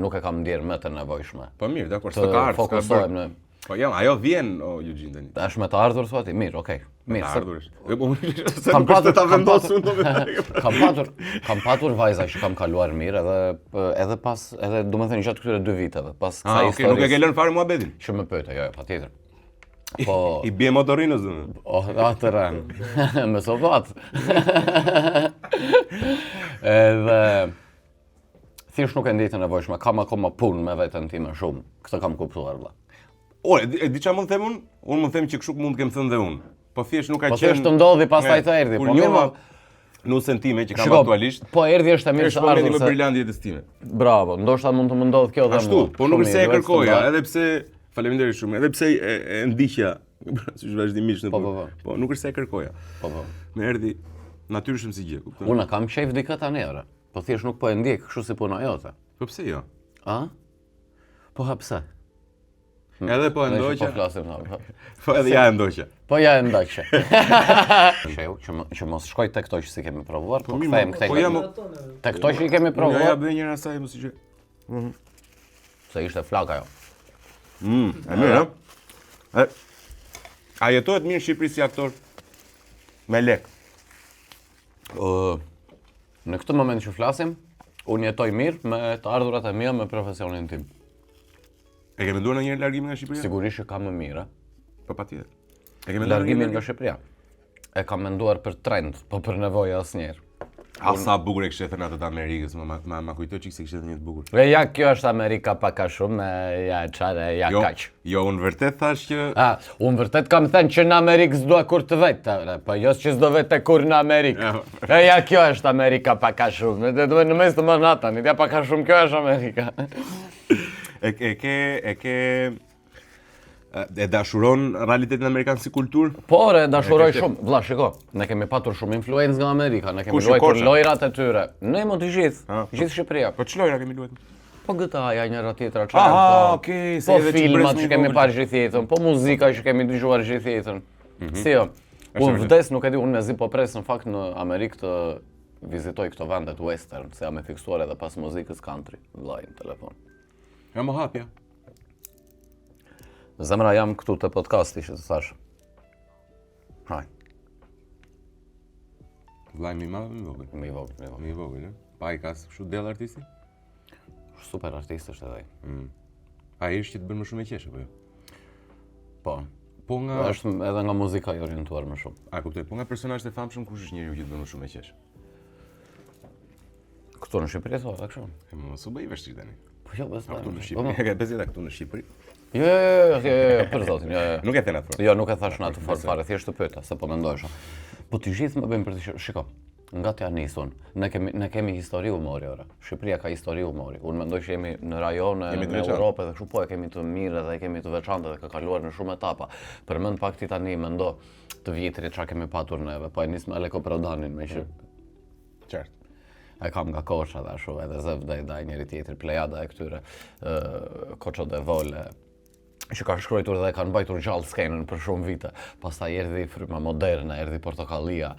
nuk e kam ndjer më të nevojshme. Po mirë, dakor, Të s'ka ardhur. fokusohem në Po jam, ajo vjen o Eugene tani. tash me të ardhur thua ti, mirë, okay. Mirë. Të ardhur është. Se Kam nuk është patur- ta kam vendosur patur- Kam patur vajza që kam kaluar mirë edhe pas edhe domethënë gjatë këtyre 2 viteve, pas kësaj Ok, nuk e ke historisë lënë fare muhabetin. që më pyete, jo, patjetër. Po I bie motorinës domun. oh, atëran. Me sobat. Edhe thjesht nuk e ndjej të nevojshme, kam akoma punë me veten time shumë. Këtë kam kuptuar valla. Ore, e di çfarë mund të them unë? Unë mund të them që kështu mund të kem thënë dhe unë. Po thjesht nuk ka Po qenë. thjesht të ndodhi pastaj të erdhi. Kur Po mirë, njova, Nusën time që kam Shiko, aktualisht. po erdhi është e mirë Është se momenti ardhur më se... brillant i jetës time. Bravo, ndoshta mund të më ndodh kjo dhe Ashtu, mua. po nuk Shumë se e mirë, kërkoja, standard. edhe pse faleminderit shumë, edhe pse e ndiqja, siç vazhdimisht në Po. Po, nuk është se e kërkoja. Po. Më erdhi natyrshëm si gjë, kupton? Unë kam qejf dikë tani ore. Po thjesht nuk po e ndjek, kështu si puna jote. Po pse jo? A? Po ha pse? Edhe po e Ne që ndoqa. Po flasim na. Po edhe ja e ndoqa. Po ja e ndaqe. Sheu, që mos shkoj tek këto që si kemi provuar, po mirë, kthejmë po jam tek këto që i kemi Ja provuar, jap dhe njëra asaj mos i gjë. se ishte flaka jo. E mirë, ha? A jetohet mirë në Shqipëri si aktor? Me lek. Në këtë moment që flasim, unë jetoj mirë me të ardhurat e mia me profesionin tim. E ke menduar ndonjëherë largimin nga Shqipëria? Sigurisht që kam më mirë. Po patjetër. E ke menduar Largimin ndonjëherë nga Shqipëria. E kam menduar për trend, po për nevojë asnjëherë. A sa bukur e kishte thënë ato të Amerikës, ma kujtoj çik se kishte thënë një të bukur. E ja, kjo është Amerika pak a shumë, ja çfarë, ja kaq. Jo, unë vërtet thash që Unë vërtet kam thënë që në Amerikë s'dua kur të vetë, po jo që s'do vetë kur në Amerikë. E ja, kjo është Amerika pak a shumë, në mes të Manhattanit, ja pak a shumë, kjo është Amerika. E dashuron realitetin amerikan si kulturë? Por e dashuroj shumë, vlla shiko, ne kemi patur shumë influencë nga Amerika, ne kemi Kush, luajtur Kosha? lojrat e tyre. Ne më të gjithë, gjithë Shqipëria. Po ç'lojra kemi luajtur? Po GTA-ja njëra tjetra Aha, çfarë. okay, se Po edhe që filmat bresë që një kemi vogël. parë gjithë jetën, po muzika që kemi dëgjuar gjithë jetën. Si jo? Unë vdes, nuk e di, unë mezi po pres në fakt në Amerikë të vizitoj këto vendet western, se jam e fiksuar edhe pas muzikës country, vllai në telefon. Ja më hapja. Zemra jam këtu te podcasti që të thash. Haj, Vllai më i madh, më i vogël. më i vogël. Më i vogël, ë? Pa i ka kështu dell artisti? Super artist është edhe ai. Ai është që të bën më shumë e qesh apo jo? Po. Po nga Është edhe nga muzika i orientuar më shumë. A kuptoj, po nga personazhet e famshëm kush është njeriu që të bën më shumë e qesh? Këtu në Shqipëri thua kështu. E mos u bëj vështirë tani. Po jo, bes. Këtu në Shqipëri, e ke besë këtu në Shqipëri? Jo, për zotin, jo. Nuk e them atë. Jo, nuk e thash në atë fort fare, thjesht të pyeta, se po mendojsha. Po të gjithë më bëjmë për të shiko. Nga t'ja nisun, ne kemi histori humori ora. Shqipëria ka histori humori. Unë mendoj që jemi në rajone, në Europë dhe kështu po e kemi të mirë dhe e kemi të veçantë dhe ka kaluar në shumë etapa. Përmend pak ti tani mendo të vjetrit çka kemi patur neve, po e nis me Aleko Prodanin me që Qartë. e kam nga Kosha dhe ashtu edhe Zevdej dhe njëri tjetër, plejada e këtyre Koço de Vole, që ka shkruar dhe kanë mbajtur gjallë skenën për shumë vite. Pastaj erdhi fryma moderne, erdhi Portokallia,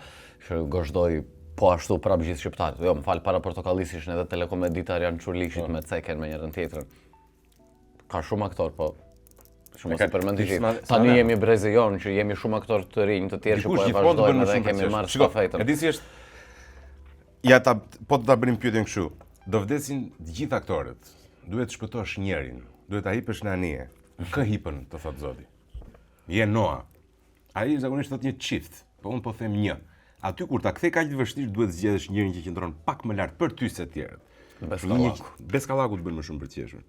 që gozhdoi po ashtu prap gjithë shqiptarët. Jo, më fal, para Portokallis ishin edhe telekomedit Arjan Çurlishit me Ceken me njërin tjetrën. Ka shumë aktor, po shumë si përmend të gjithë. Tani jemi Brezion, që jemi shumë aktor të rinj, të tjerë që po e vazhdojmë dhe kemi marrë stafetën. E di si është. Ja po të ta bënim pyetjen kështu. Do vdesin të gjithë aktorët. Duhet të shpëtosh njërin. Duhet ta hipësh në anije. Kë hipën, të thot Zoti. Je Noa. Ai zakonisht thot një çift, po unë po them një. Aty kur ta kthej kaq të vështirë duhet zgjedhësh njërin që qëndron pak më lart për ty se të tjerët. Beskallaku. Beskallaku të bën më shumë për të qeshur.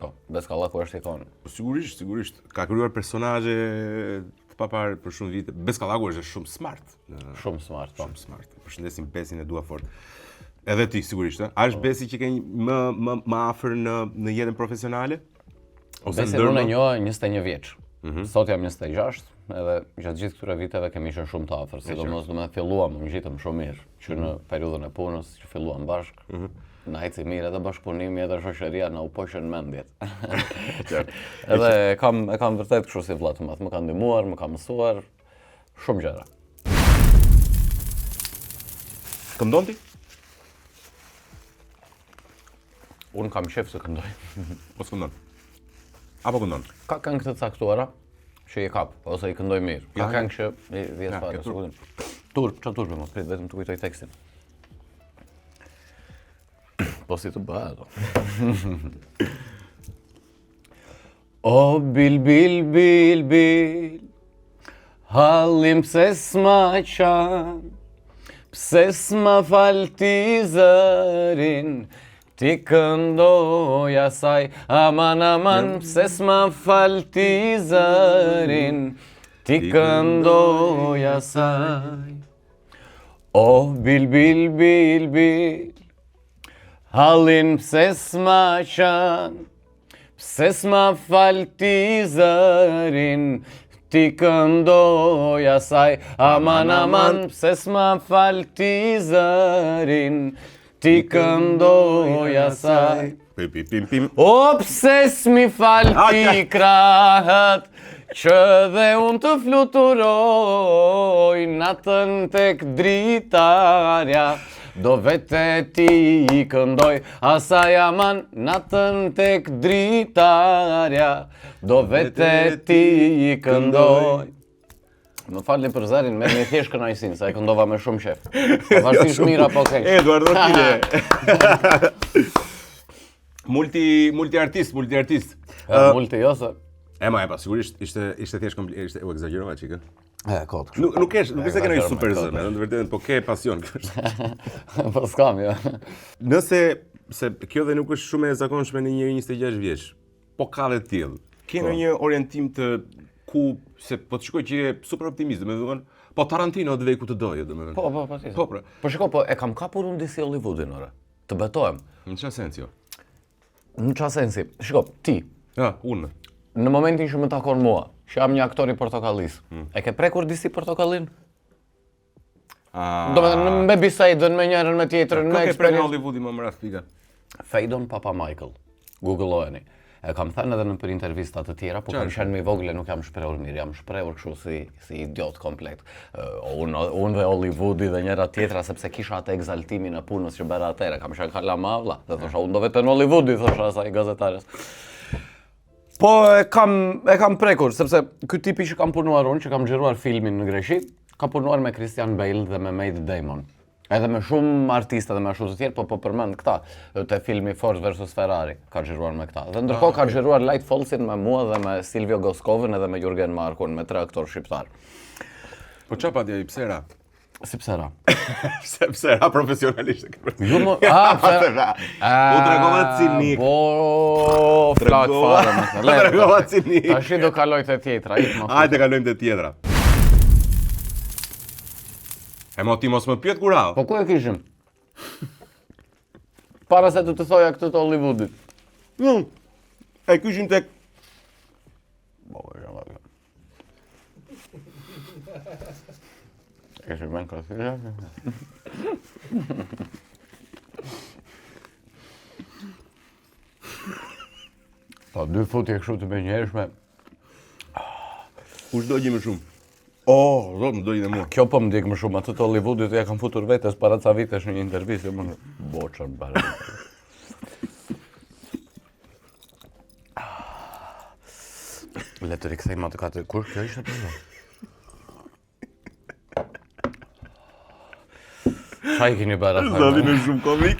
Po, Beskallaku është ikon. Po sigurisht. Ka krijuar personazhe të papar për shumë vite. Beskallaku është shumë smart. Shumë smart, po. Shumë smart. Përshëndesim Besin, e dua fort. Edhe ti sigurisht, ë? A është Besi që ke më afër në jetën profesionale? Ose Besin unë e njoh 21 vjeç. Sot jam 26, edhe gjatë gjithë këtyre viteve kemi qenë shumë të afër, sidomos do të filluam, u ngjitëm shumë mirë, që në periudhën e punës që filluam bashkë. Na eci mirë edhe bashkëpunimi edhe shoqëria na u poqën mendjet. Edhe e kam vërtet kështu si vëlla të madh, më ka ndihmuar, më ka mësuar shumë gjëra. Këndon ti? Unë kam qef se këndoj. Po s'këndon? Apo këndon? Ka këngë të caktuara që i kap, ose i këndoj mirë. Ka këngë që i vjen fare, s'u kupton. Turp, çfarë turp më prit vetëm të kujtoj tekstin. Po si të bëhet. O bil bil bil bil, hallim pse s'ma qan, pse s'ma fal ti zërin, ti këndoja saj, aman, pse s'ma fal ti zërin, ti këndoja saj. O, bil, bil, bil, bil, hallin pse s'ma qan, pse s'ma fal ti zërin, ti këndoj asaj, aman, aman, pse s'ma fal ti zërin, ti këndoj asaj. Pim. O, pse s'mi fal ti krahët, që dhe unë të fluturoj, natën tek dritarja, do vete ti i këndoj, asaj aman, natën tek dritarja, do vete ti i këndoj. Më falni për zërin, me një thjesht kënaqësinë, sa e këndova me shumë qef. Vazhdimisht mira po keq. Eduardo Kile. Multi-artist. Multi jo se. E pa, sigurisht ishte thjesht ishte u egzagerova çikë. Kot. Nuk është se ke një super zë, në të vërtetën, po ke pasion. Po s'kam, jo. Nëse se kjo dhe nuk është shumë e zakonshme në njëri 26 vjeç, po ka dhe tillë. Ke një orientim të ku se po të shikoj që je super optimist, domethënë, po Tarantino të vej ku të doje, domethënë. Po, Po, pra. Po shiko, po e kam kapur unë disi Hollywoodin, ore. Të betohem. Në çfarë sensi jo? Në çfarë sensi? Shiko, ti, Unë. në momentin që më takon mua, që jam një aktor i Portokallis, e ke prekur disi Portokallin? Domethënë me bisedën me njërin me tjetrën, me Ka ke prek në eksperiencë. Hollywoodi më rast pika. Fejdon Papa Michael. Google-ojeni. E kam thënë edhe në për intervista të tjera, po kam qenë më i vogël, nuk jam shprehur mirë, jam shprehur kështu si idiot komplet. Unë dhe Hollywoodi dhe njëra tjetra, sepse kisha atë egzaltimin e punës që bëra atëherë, kam qenë kalama vlla, dhe thosha unë do vetë në Hollywoodi, thosha asaj gazetares. Po e kam prekur, sepse ky tipi që kam punuar unë, që kam xhiruar filmin në Greqi, ka punuar me Christian Bale dhe me Matt Damon. Edhe me shumë artistë dhe me shumë të tjerë, po përmend këta, te filmi Ford vs Ferrari, ka xhiruar me këta. Dhe ndërkohë ka xhiruar Light Fallsin me mua dhe me Silvio Goskovën edhe me Jurgen Markun, me 3 aktorë shqiptar. Po çfarë patja i psera? Si pse ra? Psera profesionalisht. Jo më, psera. U tregova cinik. Po, flak fare më thënë. Tregova cinik. Tash do kaloj te tjetra, ik më. Hajde kalojmë te tjetra. E mo ti mos më pyet kur rall. Po ku e kishim? Para se të thoja këtë të Hollywoodit. E kishim tek E kishim me këtë. Po, 2 futje kështu të menjëhershme. kush do gjë më shumë? Zot më dojnë dhe mua. Kjo po më ndjek më shumë, atë të Hollywoodit ja kam futur vetes para ca vitesh në një intervistë, më boçën bare. Le të rikthejmë atë katë, kur kjo ishte për më? Qa i keni bërë atë? Zoti në shumë komik.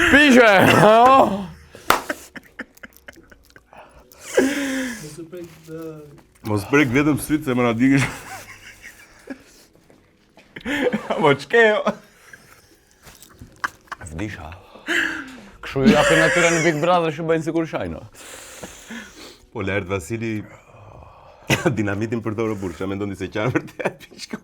Pishe! Mos prek vetëm syt se më na dikësh. Mo ç'keo? Vdisha. Kështu ju japin atyre në Big Brother që bëjnë sikur shajno. Po Lart Vasili dinamitin përdorë burr, çfarë mendon ti se qanë vërtet pishka?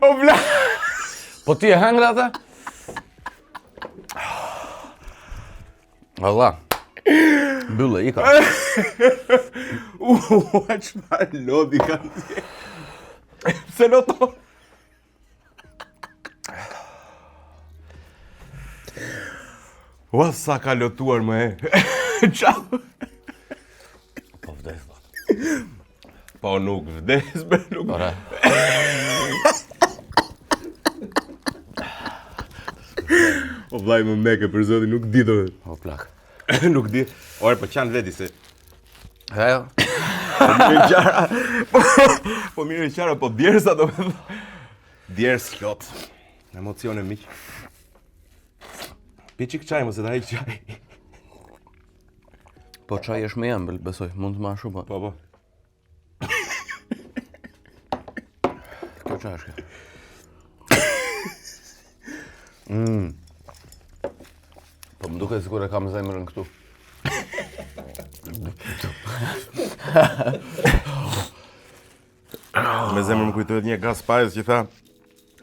O vla. Po ti e hëngra atë? Valla. Mbyllë, ika. Çfarë lodi kanë ti? Pse loton? Ua, sa ka lotuar më e. Ciao. Po vdes. Po nuk vdes, be nuk. Ora. O vllai më meke për zotin, nuk di do. O plak. Nuk di. Ore, po qanë veti se. Hejo. Mirë qara. Po mirë qara, po djersa do me thë. Djers lot. Emocione miq. Pi qik qaj, mos e ta ik qaj. Po çaj është me ëmbël, besoj, mund të ma shumë. Po. Kjo çaj është. Po më duket sikur e kam zemrën këtu. Me zemër më kujtohet një Gaspares që tha,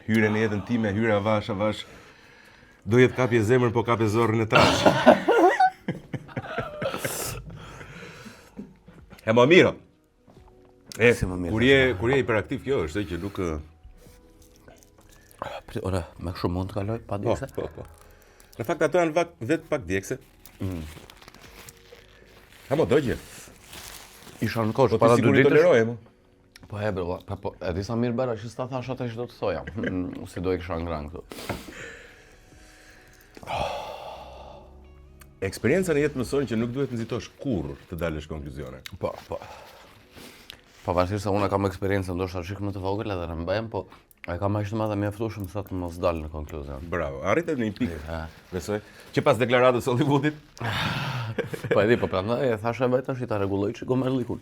hyre në jetën time, hyre avash. Do jetë kapje zemrën, po kapje zorrën e trash. E më miro. Si më mirë, Kur je hiperaktiv kjo është që nuk... Ora, me kështu mund të kaloj pa djekse? Po. Në fakt ato janë vetë pak djekse. Ha mo dogje. Isha në kosh, Po para ti 2 siguri ditësh. toleroje mo. Po e bro, po e disa mirë bera që s'ta thash atë që do të thoja. Si do i kisha ngran këtu. Eksperienca në jetë mëson që nuk duhet nxitosh kurrë të dalësh konkluzione. Po. Pavarësisht se unë kam eksperiencë ndoshta çik më të vogël edhe rëmbem, po e kam aq të madhe mjaftueshëm sa të mos dal në konkluzion. Bravo, arritet në një pikë. Besoj që pas deklaratës së Hollywoodit. Po e di, po prandaj e thashë vetë tash ta rregulloj çiko me llikun.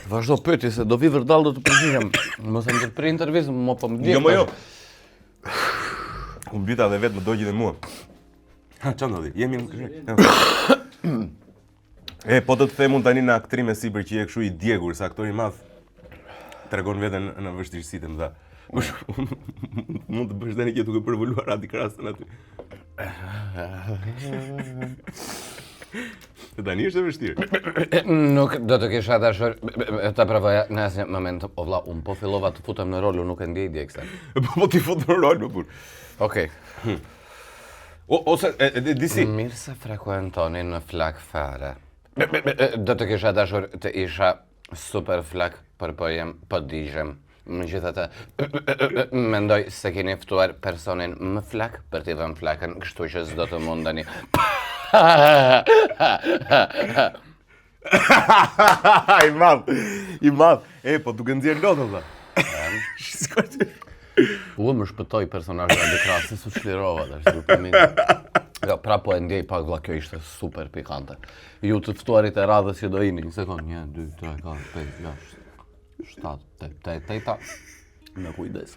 Vazhdo pyeti se do vi vërdall do të përgjigjem. Mos e ndërprej intervistën, më po më di. Jo. Unë mbyta dhe vetë më dogji dhe mua. Ha, çfarë ndodhi? Jemi në po do të them unë tani në aktrim e sipër që je kështu i djegur, sa aktor i madh tregon veten në vështirësitë e mëdha. Mund të bësh tani që duke përvoluar Adi Krastën aty. Tani është e vështirë. Nuk do të kisha dashur ta provoja në asnjë moment. O vlla, unë po fillova të futem në rol, unë nuk e ndjej djekse. Po ti fut në rol më burr. Okej. Ose disi. Mirë se frekuentoni në flak fare. Do të kisha dashur të isha super flak, por po digjem. Megjithatë, mendoj se keni ftuar personin më flak për t'i vënë flakën, kështu që s'do të mundeni. I madh. Po duke nxjerr lodhë valla. U më shpëtoi personazhi Adi Krastës, u çlirova tash për mend. Jo, pra po e ndjej pak vlla, kjo ishte super pikante. Ju të ftuarit e radhës që do jeni, një sekond, 1, 2, 3, 4, 5, 6, 7, 8, me kujdes.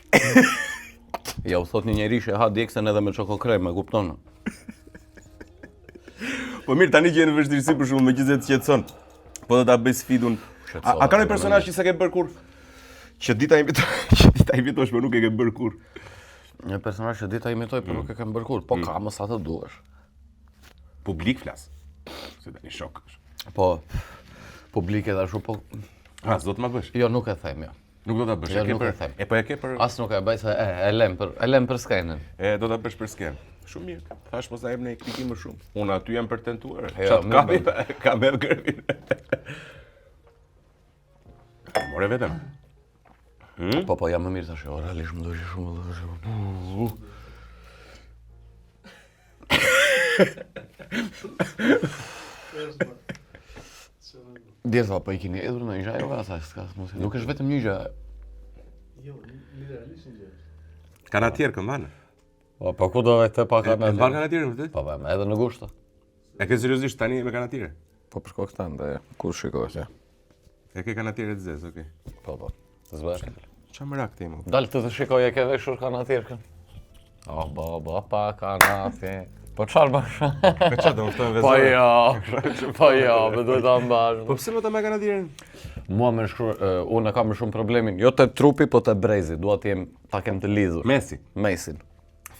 Ja u thot një njeri që ha djeksen edhe me çoko krem, e kupton? Po mirë, tani që je në vështirësi për shkakun, megjithëse të qetëson. Po do ta bëj sfidun. A ka një personazh që s'e ke bërë kurrë? Që dita imitosh, por nuk e ke bërë kurrë. Një personazh që dita imitoj, por nuk e kam bërë kurrë. Po ka më sa të duash. Publik flas. Se tani shok është. Po publike dhe ashtu, po s'do të ma bësh. jo, nuk e them, jo. Nuk do ta bësh. Jo, nuk e them. Po e ke për As nuk e bëj se e lem për skenën. do ta bësh për sken. Shumë mirë. Thash mos na jep ne klikim më shumë. Unë aty jam për tentuar. Jo, Çat kapi, ka me gërvin. More vetëm. Po jam më mirë tash, realisht më duhet shumë. Djerza, po I keni edhur në një gjë, jo asa, s'ka mos. Nuk është vetëm një gjë. Jo, realisht një gjë. Kanatier këmban. Po ku do vetë pa Mban kanatierën vërtet? Po edhe në gushtë. E ke seriozisht tani me kanatierë? Po për shkak të ndaj, ku shikosh ja. E ke kanatierë të zezë, okay. Po. S'bësh. Çfarë më rak ti mo? Dal të shikoj e ke veshur kanatierkën. Bo, pa kanatje. Po çfarë bash? Po çfarë do të thonë vezë? Po jo, më duhet ta mbash. Po pse më ta me kanatierën? Mua më unë kam më shumë problemin, jo te trupi, po te brezi. Dua ta kem të lidhur. Mesin.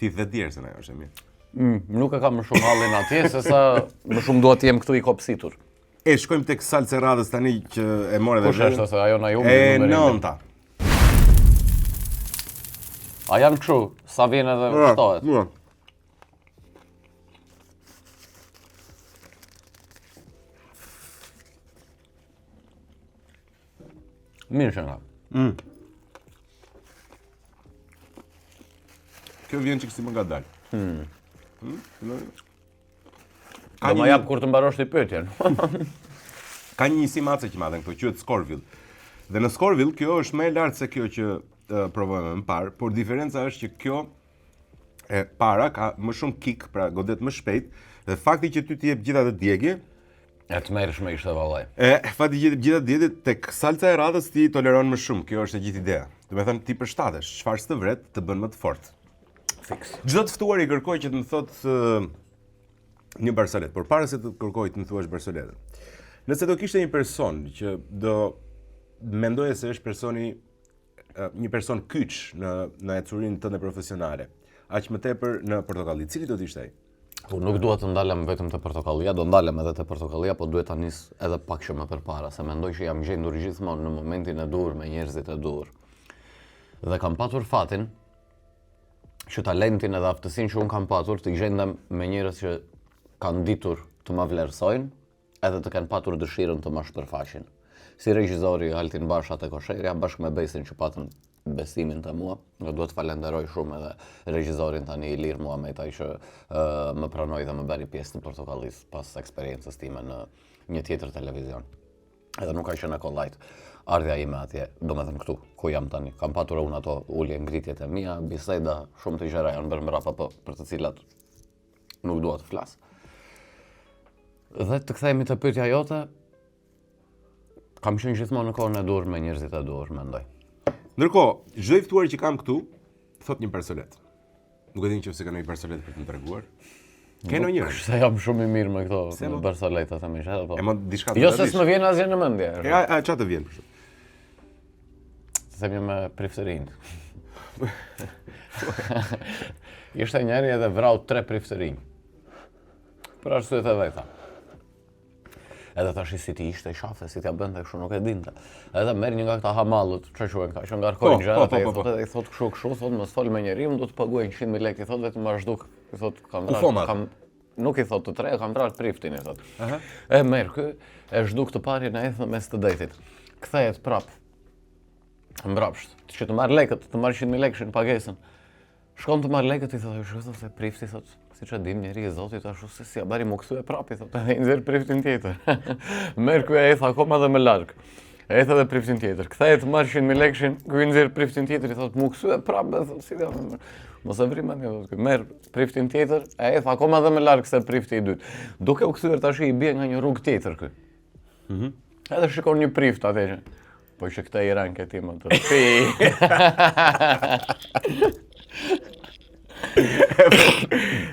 Thith dhe djerë se na është e mirë. Nuk e kam më shumë hallin atje, se sa më shumë dua të jem këtu I kopsitur. E shkojmë tek salse radhës tani që e morë dhe Kush është se ajo na humbi E numerin? nënta. A janë kështu, sa vjen edhe shtohet? Mirë që nga. Kjo vjen që kësi më nga dalë. Do ma jap kur të mbarosh ti pyetjen. Ka një njësi mace që madhe në këto, quhet Scorville. Dhe në Scorville, kjo është më e lartë se kjo që provojme më parë, por diferenca është që kjo e para ka më shumë kick, pra godet më shpejt, dhe fakti që ty t'i jep gjitha të djegje, E të merrshme ishte vallaj. fakti që t'i jep gjitha të djegje, tek salca e radhës ti toleron më shumë, kjo është e gjithë ideja. Do me thënë ti përshtatesh, çfarë të vret të bën më të fortë. Fix. Çdo të ftuar i kërkoj që të më thotë një Barsolet, por para se të kërkoj të më thuash Barsoletën. Nëse do kishte një person që do mendoje se është një person kyç në ecurinë tënde profesionale, aq më tepër në portokalli, cili do të ishte ai? Nuk dua të ndalem vetëm te portokallia, do ndalem edhe te portokallia, po duhet ta nis edhe pak më përpara, se mendoj që jam gjendur gjithmonë në momentin e dur me njerëzit e dur. Dhe kam patur fatin që talentin edhe aftësinë që unë kam patur të gjendem me njerëz që kanë ditur të ma vlerësojnë edhe të kanë patur dëshirën të ma shpërfaqin. Si regjizori Altin Basha te Kosherja, bashkë me Besin që patën besimin te mua, do duhet të falenderoj shumë edhe regjizorin tani Ilir Muhamet, ai që më pranoi dhe më bëri pjesë të Portokallis pas eksperiencës time në një tjetër televizion. Edhe nuk ka qenë kollajt. Ardhja ime atje, do me thënë këtu, ku jam tani. Kam patur unë ato ullje ngritjet e mia, biseda, shumë të gjëra janë bërë mbrapa, po për të cilat nuk dua të flas. Dhe të kthehemi te pyetja jote, kam qenë gjithmonë në kohën e dur me njerëzit e dur, mendoj. Ndërkohë, çdo i ftuar që kam këtu, thot një Barsolet. Nuk e di nëse ka ndonjë Barsolet për të më treguar. Ke ndonjë? Se jam shumë i mirë me këto me Barsoletat e më shëtë, po. E më diçka Jo se s'më vjen asgjë në mendje. Ja, çfarë të vjen për shkak? Themi me priftërinë. Ishte njëri edhe vrau 3 priftërinj. Për arsyet e veta. Edhe tash si ti ishte shafe, si t'ja bënte kështu nuk e dinte. Edhe merr një nga këta hamallut, çfarë quhen ka, që ngarkojnë gjërat, i thot kështu, thot mos fol me njeriu, do të paguaj 100.000 lekë, i thot vetëm marrë zhduk, i thot nuk i thot të tre, kam vrarë priftin, i thot. E merr ky, e zhduk të parin e ethën mes të detit. Kthehet prap. Mbrapsht, që të marr lekët, të marr 100.000 lekë në pagesën. Shkon të marr lekët, i thot, shkon se prifti thot, siç e dim njeri i Zotit ashtu se si bari më kthye prap, i thot, edhe i nxjerr priftin tjetër. Merr ky e eth akoma dhe më larg. E eth edhe priftin tjetër. Kthehet marr 100.000 lekë, ky i nxjerr priftin tjetër, i thot, më kthye prap, thot, si do. Mos e vrim anë, thot, merr priftin tjetër, e eth akoma dhe më larg se prifti i dytë. Duke u kthyer tash i bie nga një rrugë tjetër ky. Edhe shikon një prift atë. Po që këta i ranë këti më të fi.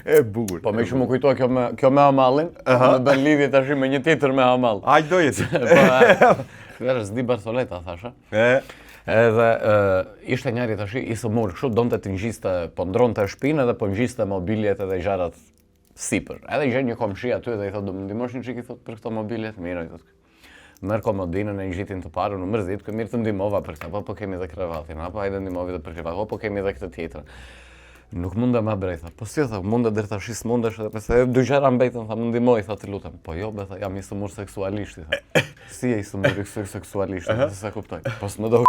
E bukur. Po me që më kujtoa kjo me Amallin, më bën lidhje tash me një tjetër me Amall. Aq do jeti. Kërë s'di Barsoleta, thasha. Edhe ishte njëri tash i sëmur, kështu donte të ngjiste, po ndronte shpinë edhe po ngjiste mobiljet edhe gjarat sipër. Edhe gjen një komshi aty dhe i thot, do më ndihmosh një çik, i thot, për këto mobiljet, mirë, i thot. Merr komodinën e ngjitin të parën, u mërzit, që mirë të ndihmova për këtë, po kemi edhe krevatin, apo hajde ndihmovi edhe për krevatin, po kemi edhe këtë tjetrën. Nuk mundem ma brej, tha, po si tha, mundet deri tash s'mundesh, edhe pse dy gjëra mbetën, tha, më ndihmoj, tha, të lutem. Po jo, tha, jam i sëmur seksualisht, tha. Si je i sëmur seksualisht, se kuptoj. Po s'më do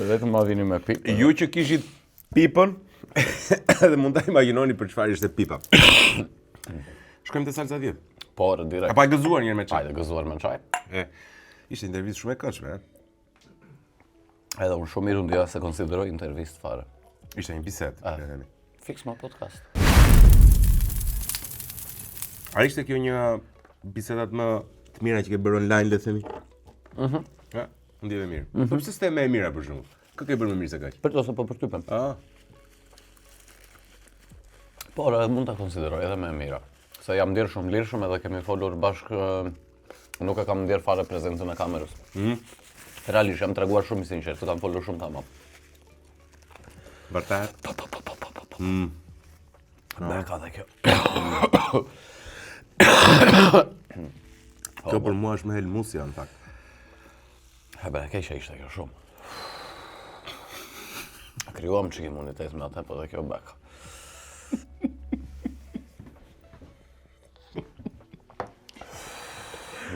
vetëm ma vini me pipë. Ju që kishit pipën, edhe mund ta imagjinoni për çfarë ishte pipa. Shkojmë te salsa 10. Po, direkt. Apo e gëzuar njëherë me çaj. Hajde, gëzuar me çaj. Ishte intervistë shumë e këndshme, Edhe unë shumë mirë ndjeja se konsideroj intervistë fare. Ishte një bisedë. Fix ma podcast. A ishte kjo një bisedat më të mira që ke bërë online, le të themi? Ja, ndjeve mirë. Po pse s'te më e mira për shkakun? Kë ke bërë më mirë se kaq? Për to se po për typen. Por edhe mund ta konsideroj edhe më e mira. Se jam ndjer shumë lirshëm edhe kemi folur bashkë, nuk e kam ndjer fare prezencën e kamerës. Realisht jam treguar shumë i sinqert, të kam folur shumë tamam. Vërtet? Po. Beka dhe kjo. Kjo për mua është me helmusja, në fakt. Be, keqe ishte kjo shumë. Krijuam çik imunitet me atë, po dhe kjo beka.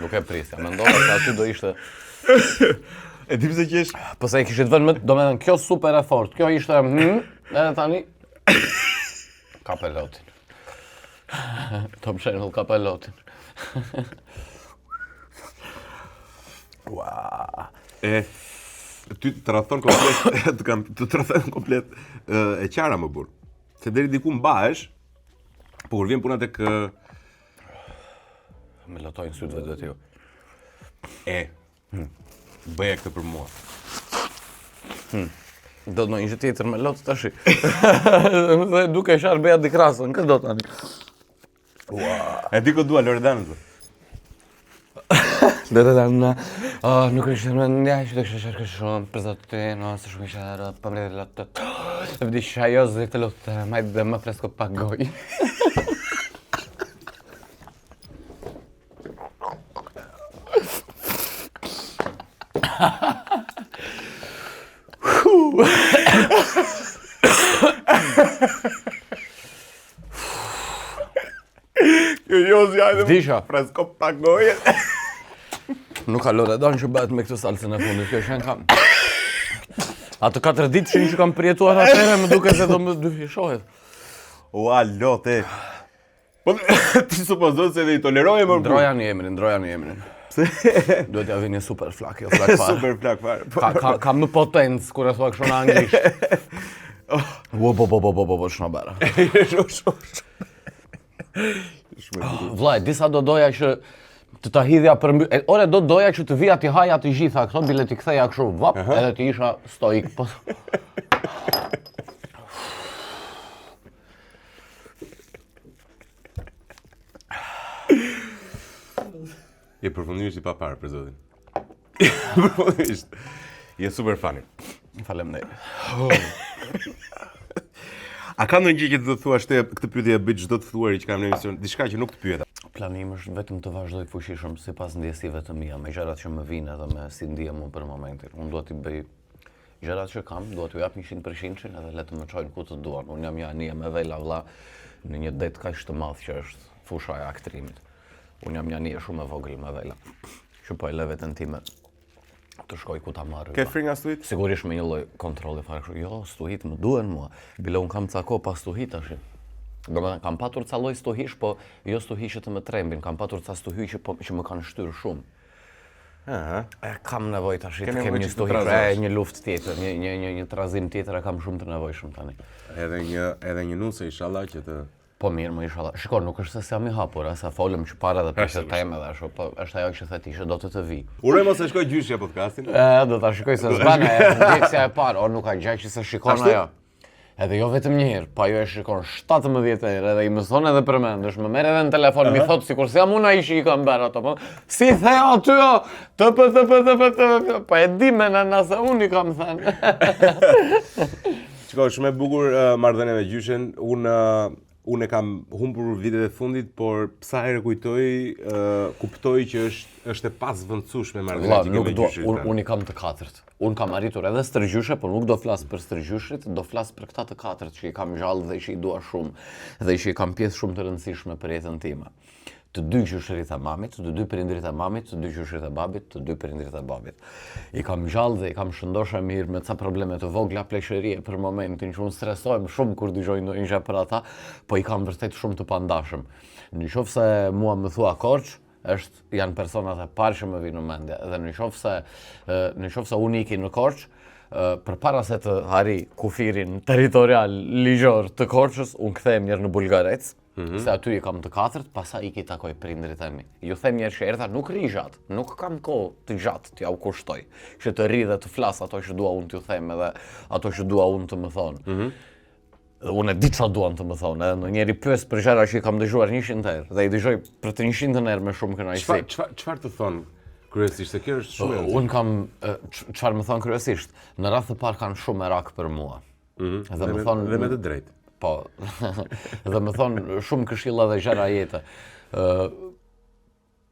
Nuk e prisja, mendova se aty do ishte... E di pse qesh? Po se e kishit vënë, do me thënë, kjo super e fort, kjo ishte... Edhe tani... Kapelotin. Tom Shenhull kapelotin. Ua. ty të rrethon komplet, të rrethon komplet e qara më burr. Se deri diku mbahesh, po kur vjen puna tek Me lotojnë sytë vetë t'ju. Bëje këtë për mua. Do të një tjetër me lotë tash. Dhe duke sharbeja di krasën, këtë do tani. E di ku dua Loredan. Loredan, nuk është më ndaj që të kështë shërkë shumë, për zotë ty, së shumë isha rë, për më dhe lotë. E vdi shajo zë të lotë, majtë dhe më fresko pagoj. Jozi, hajde. Vdisha. Fresko pagoje. Nuk ka Loredan që bëhet me këtë salsën e fundit, kjo shen kam. Atë 4 ditë që kam përjetuar atëherë, më duke se do më dyfishohet. Ua, lote. Po ti supozon se dhe i toleroje më Ndroja një emrin. Duhet ja vini super flak, jo flak fare. Super flak fare. Ka më potencë kur e thua kështu në anglisht. Bo, shnabera. Vllai, disa do doja që të ta hidhja për mbyllje. Ore do doja që të vija ti haja të gjitha këto, bile ti ktheja kështu vap, edhe ti isha stoik. Po. Je përfundimisht i pa parë për zotin. Përfundimisht. Je super funny. Faleminderit. A ka ndonjë gjë që do të thuash te këtë pyetje e bëj çdo të thuari që kam në emision, diçka që nuk të pyeta? Plani im është vetëm të vazhdoj fuqishëm sipas ndjesive të mia, me gjërat që më vinë edhe me si ndihem unë për momentin. Unë dua t'i bëj gjërat që kam, dua t'u jap 100% edhe le të më çojnë ku të duan. Unë jam një me vela vlla në një det kaq të madh që është fusha e aktrimit. Unë jam një shumë e vogël me vela. Që po e lë veten time të shkoj ku ta marrë. Ke frikë nga stuhit? Sigurisht me një lloj kontrolli fare kështu. Jo, stuhit më duhen mua. Bile un kam ca kohë pas stuhit tash. Domethënë kam patur ca lloj stuhish, po jo stuhi që të më trembin, kam patur ca stuhi që më kanë shtyr shumë. Kam nevojë tash të kem një stuhi, një luftë tjetër, një trazim tjetër, kam shumë të nevojshëm tani. Edhe një nuse inshallah që të Po mirë, më inshallah. Shiko, nuk është se jam i hapur, sa folëm që para dhe për këtë temë dhe ashtu, po është ajo që thati që do të vi. Uroj mos e shkoj gjyshja podcastin. Do ta shikoj se s'ban ndjeksja e parë, o nuk ka gjë që se shikon ajo. Edhe jo vetëm një herë, po ajo e shikon 17 herë edhe i mëson edhe përmendesh, më merr edhe në telefon, mi thot sikur se jam unë ai që i kam bërë ato, po si the aty o, po e di me nëna se unë i kam thënë. Shiko, shumë e bukur marrëdhënia me gjyshen. Unë e kam humbur vitet e fundit, por sa herë kujtoj, kuptoj që është e pasvendësueshme marrëdhënia që kemi me gjyshin. Unë i kam të katërt. Unë kam arritur edhe stërgjyshe, por nuk do flas për stërgjyshit, do flas për këta të katërt që i kam gjallë dhe që i dua shumë dhe që i kam pjesë shumë të rëndësishme për jetën time. Të dy gjyshërit e mamit, të dy prindrit e mamit, të dy gjyshërit e babit, të dy prindrit e babit. I kam gjallë dhe i kam shëndosha mirë me ca probleme të vogla pleqërie për momentin që unë stresohem shumë kur dëgjoj ndonjë gjë për ata, po i kam vërtet shumë të pandashëm. Nëse mua më thua Korç, janë personat e parë që më vinë në mendje, dhe nëse unë iki në Korç, përpara se të harri kufirin territorial ligjor të Korçës, unë kthehem njerë në Bullgarec. Se aty i kam të katërt, pastaj i takoj prindrit e mi. Ju them njerë që erdha nuk ri gjatë, nuk kam kohë të gjatë t'ja u kushtoj, që të ri dhe të flas ato që dua unë t'ju them edhe ato që dua unë të më thonë. Unë e di çfarë duan të më thonë, edhe ndonjëri pyes për gjëra që i kam dëgjuar 100 herë dhe i dëgjoj për të 100 herë me shumë kënaqësi. Çfarë të thonë kryesisht, se kjo është shumë. Unë kam çfarë më thon kryesisht, në radhë të parë kanë shumë merak për mua. Dhe më thon dhe me të drejtë. Po, dhe më thonë shumë këshilla dhe gjëra jete.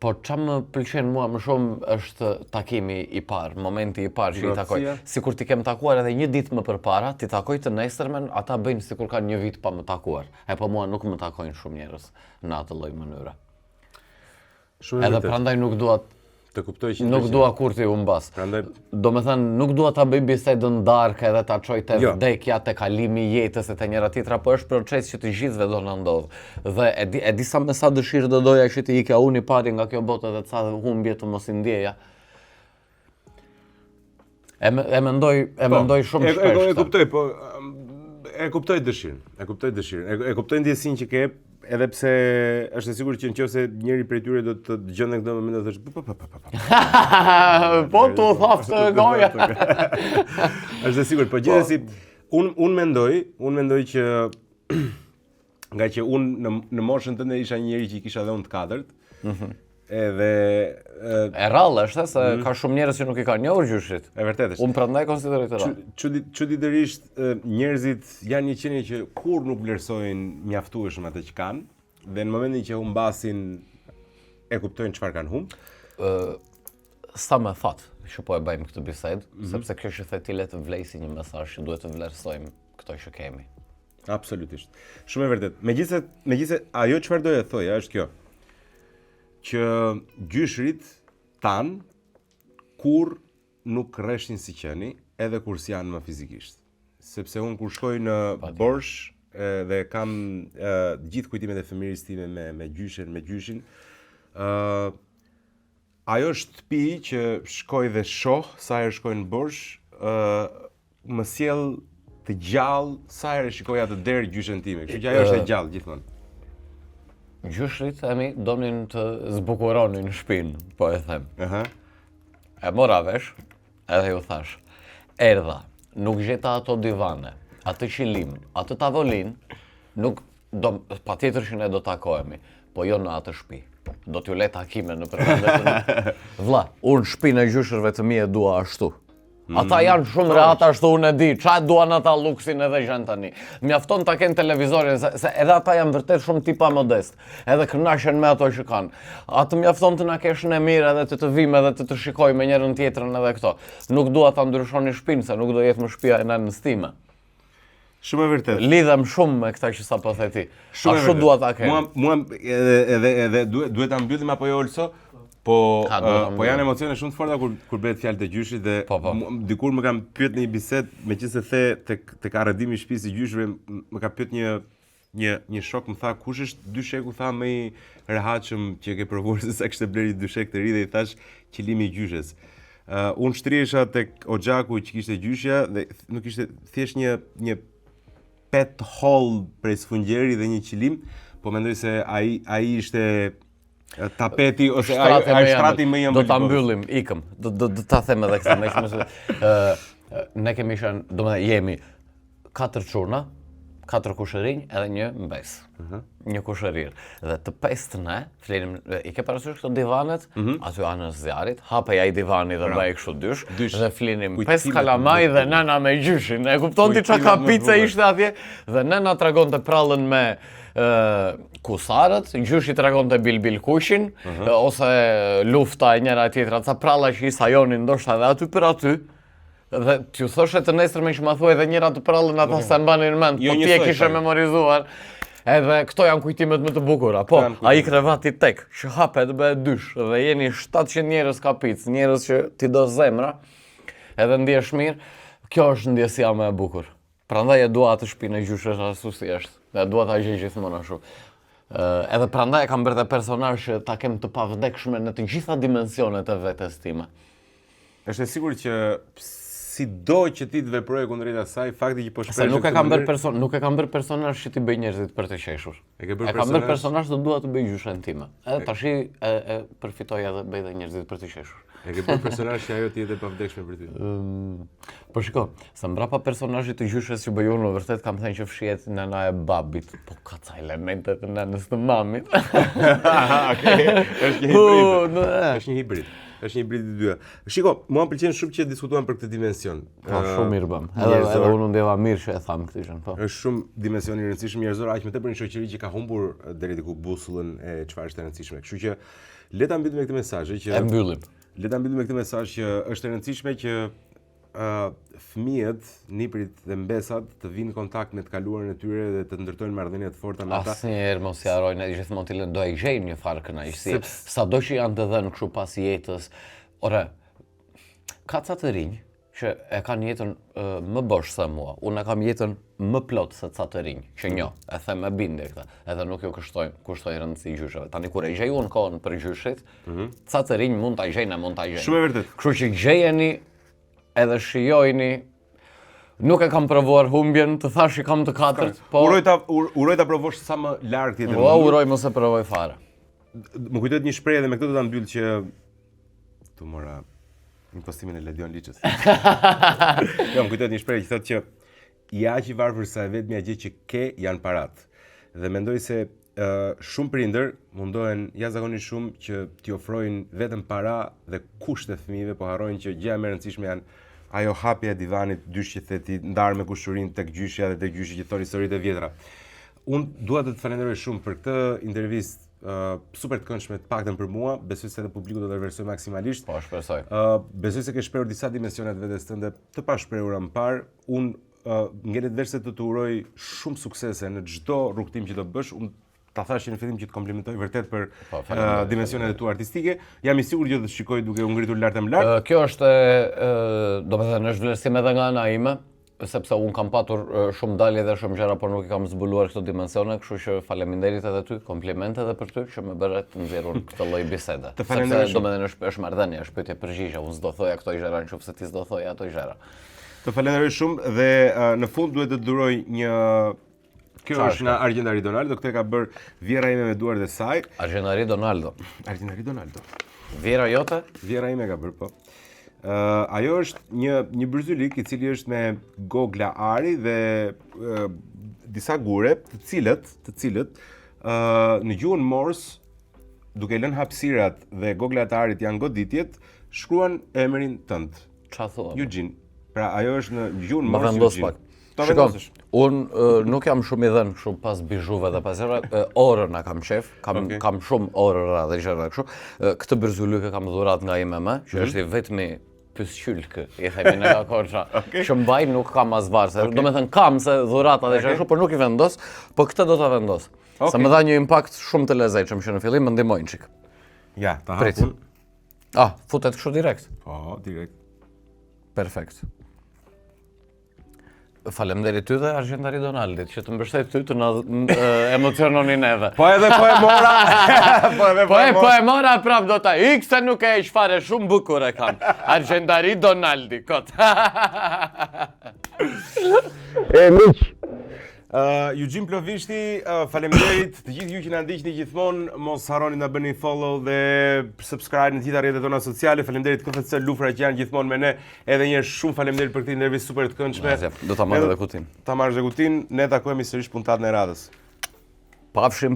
Po që më pëlqen mua më shumë është takimi i parë, momenti i parë që i takoj. Sikur ti kem takuar edhe një ditë më përpara, ti takoj të nesërmen, ata bëjnë sikur kanë një vit pa më takuar. E po mua nuk më takojnë shumë njerëz në atë lloj mënyre. Edhe prandaj nuk dua të kuptoj që nuk dua kur ti u mbas. Do me thënë, nuk dua ta bëj bisedën darkë edhe ta çoj te vdekja, te kalimi i jetës e te njëra tjetra, po është proces që të gjithëve do na ndodh. Dhe e di sa me sa dëshirë do doja që të ikja unë i pari nga kjo botë dhe ca humbje të mos i ndjeja. E mendoj shumë shpesh. E kuptoj, po e kuptoj dëshirën. E kuptoj ndjesinë që ke, edhe pse është e sigurt që nëse njëri prej tyre do të dëgjonte këtë moment do të thosh Po tu thaftë goja. Është e sigurt, po gjithsesi unë mendoj që nga që unë në moshën tënde isha një njeri që i kisha dhënë të katërt. Edhe e rrallë është se ka shumë njerëz që nuk i kanë njohur gjyshit. E vërtetë është. Unë prandaj konsideroj të rrallë. Çuditërisht njerëzit janë një qenie që kur nuk vlerësojnë mjaftueshëm atë që kanë, dhe në momentin që humbasin e kuptojnë çfarë kanë humbë. Sa më fat që po e bëjmë këtë bisedë, sepse kjo që the ti le të vlej si një mesazh që duhet të vlerësojmë këto që kemi. Absolutisht. Shumë e vërtetë. Megjithëse ajo çfarë doja të thoja është kjo, që gjyshrit tan kur nuk rreshin si qeni, edhe kur s'janë më fizikisht. Sepse unë kur shkoj në Borsh dhe kam gjithë kujtimet e fëmiris time me gjyshin, ajo shtëpi që shkoj dhe shoh sa herë shkoj në Borsh, më sjell të gjallë sa herë shikoj atë derë gjyshen time. Kështu që ajo është e gjallë gjithmonë. Gjyshrit donin të zbukuronin shtëpinë, po e them. E mora vesh, edhe ju thash, erdha, nuk gjeta ato divane, atë qilim, atë tavolin, nuk patjetër që ne do takohemi, po jo në atë shtëpi. Do t'ju le takime në përmendet. Vlla, unë shtëpinë e gjyshrëve të mi e dua ashtu. Ata janë shumë reata ashtu, unë e di, qa duan ata luksin edhe gjenë tani. Mjafton ta kenë televizorin, se edhe ata janë vërtet shumë tipa modest, edhe kënaqen me ato që kanë. Atë mjafton të na kesh në mirë edhe të vim edhe të shikoj me njërën tjetrën edhe këto. Nuk dua ta ndryshoni shtëpinë, se nuk do jetë më shtëpia e nënës time. Shumë e vërtetë. Lidhem shumë me këta që sapo the ti. Ashtu dua ta kem. Mua edhe duhet ta mbyllim apo jo Olso? Po janë emocione shumë të forta kur bëhet fjalë të gjyshit dhe dikur më kam pyet në një bisedë, meqense the tek arrëdimi i shtëpisë së gjyshëve, më ka pyet një shok, më tha kush është dysheku, tha më i rehatshëm që ke provuar, se sa kishte blerë dyshek të ri, dhe i thash qilimi i gjyshes. Unë shtrihesha tek oxhaku që kishte gjyshja dhe nuk ishte thjesht një pet hall prej sfungjeri dhe një qilim, po mendoj se ai ishte tapeti ose ai shtrati më i ëmbël. Do ta mbyllim, ikëm. Do ta them edhe këtë, ne kemi qenë, domethënë jemi 4 çurna, 4 kushërinj edhe një mbes. Një kushërir. Dhe të pestë ne flenim, i ke parasysh këto divanet, aty anës zjarit, hapej ai divani dhe bëj kështu dysh dhe flinim 5 kalamaj dhe nëna me gjyshin. E kupton ti çka kapice ishte atje dhe nëna tregonte prallën me kusarët, gjyshi tregonte bilbil kushin, ose lufta e njëra tjetra, ca pralla që i sajonin ndoshta edhe aty për aty. Dhe t'ju thoshe të nesërme që ma thuaj edhe njëra të prallën ata se mbanin mend, po ti e kishe memorizuar. Edhe këto janë kujtimet më të bukura. Po, ai krevati tek, që hapet bëhet dysh, dhe jeni 700 njerëz kapic, njerëz që ti do zemra, edhe ndihesh mirë, kjo është ndjesia më e bukur. Prandaj e dua atë shtëpinë e gjyshës ashtu si është. Dhe dua ta gjej gjithmonë ashtu. Edhe prandaj kam bërë personazh që ta kem të pavdekshme në të gjitha dimensionet e vetes time. Është e sigurt që sido që ti të veproje kundrejt asaj, fakti që po shpresh. Nuk e kam bërë personazh që ti bëj njerëzit për të qeshur. E kam bërë personazh që dua të bëj gjyshën time. Edhe tash e përfitoj edhe bëj edhe njerëzit për të qeshur. E ke bërë personazh që ajo ti jetë e pavdekshme për ty. Po shiko, sa mbrapa personazhit të gjyshës që bëj unë, vërtet kam thënë që fshihet nëna e babit, po ka ca elemente të nënës të mamit. Okej, është një hibrid. Është një hibrid. Është një hibrid i dyja. Shiko, mua më pëlqen shumë që diskutuam për këtë dimension. Po shumë mirë bëm. Edhe unë ndjeva mirë që e tham këtë gjë, po. Është shumë dimension i rëndësishëm njerëzor, aq më tepër në shoqëri që ka humbur deri diku busullën e çfarë është e rëndësishme. Kështu që le ta mbyllim me këtë mesazh që e mbyllim. Le ta mbyllim me këtë mesazh që është e rëndësishme që fëmijët, niprit dhe mbesat të vinë në kontakt me të kaluarën e tyre dhe të ndërtojnë marrëdhënie të forta me ata. Asnjëherë mos i harojnë, gjithmonë të do ai gjejnë një farë kënaqësie. Sado që janë të dhënë kështu pas jetës. Ore, ka ca të rinj që e kanë jetën më bosh se mua. Unë e kam jetën më plot se ca të rinj, që njo, e them me bindje këtë, edhe nuk ju kushtoj rëndësi gjyshave. Tani kur e gjej unë kohën për gjyshit, ca të rinj mund ta gjejnë, mund ta gjejnë. Shumë e vërtet. Kështu që gjejeni edhe shijojni. Nuk e kam provuar humbjen, të thash I kam të katërt, po Uroj ta provosh sa më larg tjetër. uroj mos e provoj fare. Më kujtohet një shprehje dhe me këtë do ta mbyll që tu mora impostimin e Ledion Liçës. Jo, më kujtohet një shprehje që thotë që je aq I varfër sa e vetmja gjë që ke janë parat. Dhe mendoj se shumë prindër mundohen jashtëzakonisht shumë që t'i ofrojnë vetëm para dhe kushte fëmijëve, po harrojnë që gjëja më e rëndësishme janë ajo hapja e divanit, dyshje theti, ndarë me kushurinë tek gjyshja dhe tek gjyshi që thon historitë e vjetra. Unë dua të të falenderoj shumë për këtë intervistë super të këndshme, të paktën për mua, besoj se edhe publiku do të reversoj maksimalisht. Po, shpresoj. Besoj se ke shprehur disa dimensione të vetes tënde të pashprehura më parë. Unë ngelet vesh se të uroj shumë suksese në çdo rrugtim që do bësh. Unë ta thash në fillim që të komplimentoj vërtet për dimensionet e tua artistike. Jam I sigurt që do të shikoj duke u ngritur lart e lart. Kjo është domethënë është vlerësim edhe nga ana ime, sepse un kam patur shumë dalje dhe shumë gjëra, por nuk I kam zbuluar këto dimensione, kështu që faleminderit edhe ty, komplimente edhe për ty që më bëre të nxjerrur këtë lloj bisede. Sepse domethënë është marrëdhënie, është pyetje përgjigje, unë s'do thoja këto gjëra nëse ti s'do thoja ato gjëra. Të falenderoj shumë dhe në fund duhet të duroj një Kjo është nga Argjendari Donaldo, këtë ka bërë vjera ime me duart e saj. Argjendari Donaldo. Argjendari Donaldo. Vjera jote? Vjera ime ka bërë, po. Ajo është një bërzylik I cili është me gogla ari dhe disa gure, të cilët në gjuhën Morse, duke lënë hapësirat dhe goglat e arit janë goditjet, shkruan emrin tënd. Çfarë thua? Eugene. Pra ajo është në gjuhën Morse. Më vendos pak. Shikoj, unë nuk jam shumë I dhënë kështu pas bizhuve dhe pas orën na kam shef, kam shumë orëra dhe gjëra kështu. Këtë bërzylyk kam dhurat nga IMM, që është I vetmi pysqylk, I themi në Korça. Që mbaj nuk kam as varse. Domethënë kam se dhurata dhe gjëra kështu, por nuk I vendos, po këtë do ta vendos. Sa më dha një impakt shumë të lezetshëm që në fillim më ndihmojnë çik. Ja, ta hapun. Futet kështu direkt. Po, direkt. Perfekt. Faleminderit ty dhe Argjendari Donaldit që të mbështet ty të na emociononi neve. Po edhe po e mora. Po e mora prap do ta ik se nuk e fare shumë bukur e kam. Argjendari Donaldi kot. Miq. Eugene Plovishti, faleminderit të gjithë ju që na ndiqni gjithmonë, mos harroni na bëni follow dhe subscribe në të gjitha rrjetet tona sociale. Faleminderit KFC Lufra që janë gjithmonë me ne. Edhe një herë shumë faleminderit për këtë intervistë super të këndshme. Do ta marrë edhe kutin. Ta marrësh edhe kutin, ne takohemi sërish puntatën e radhës. Pafshim.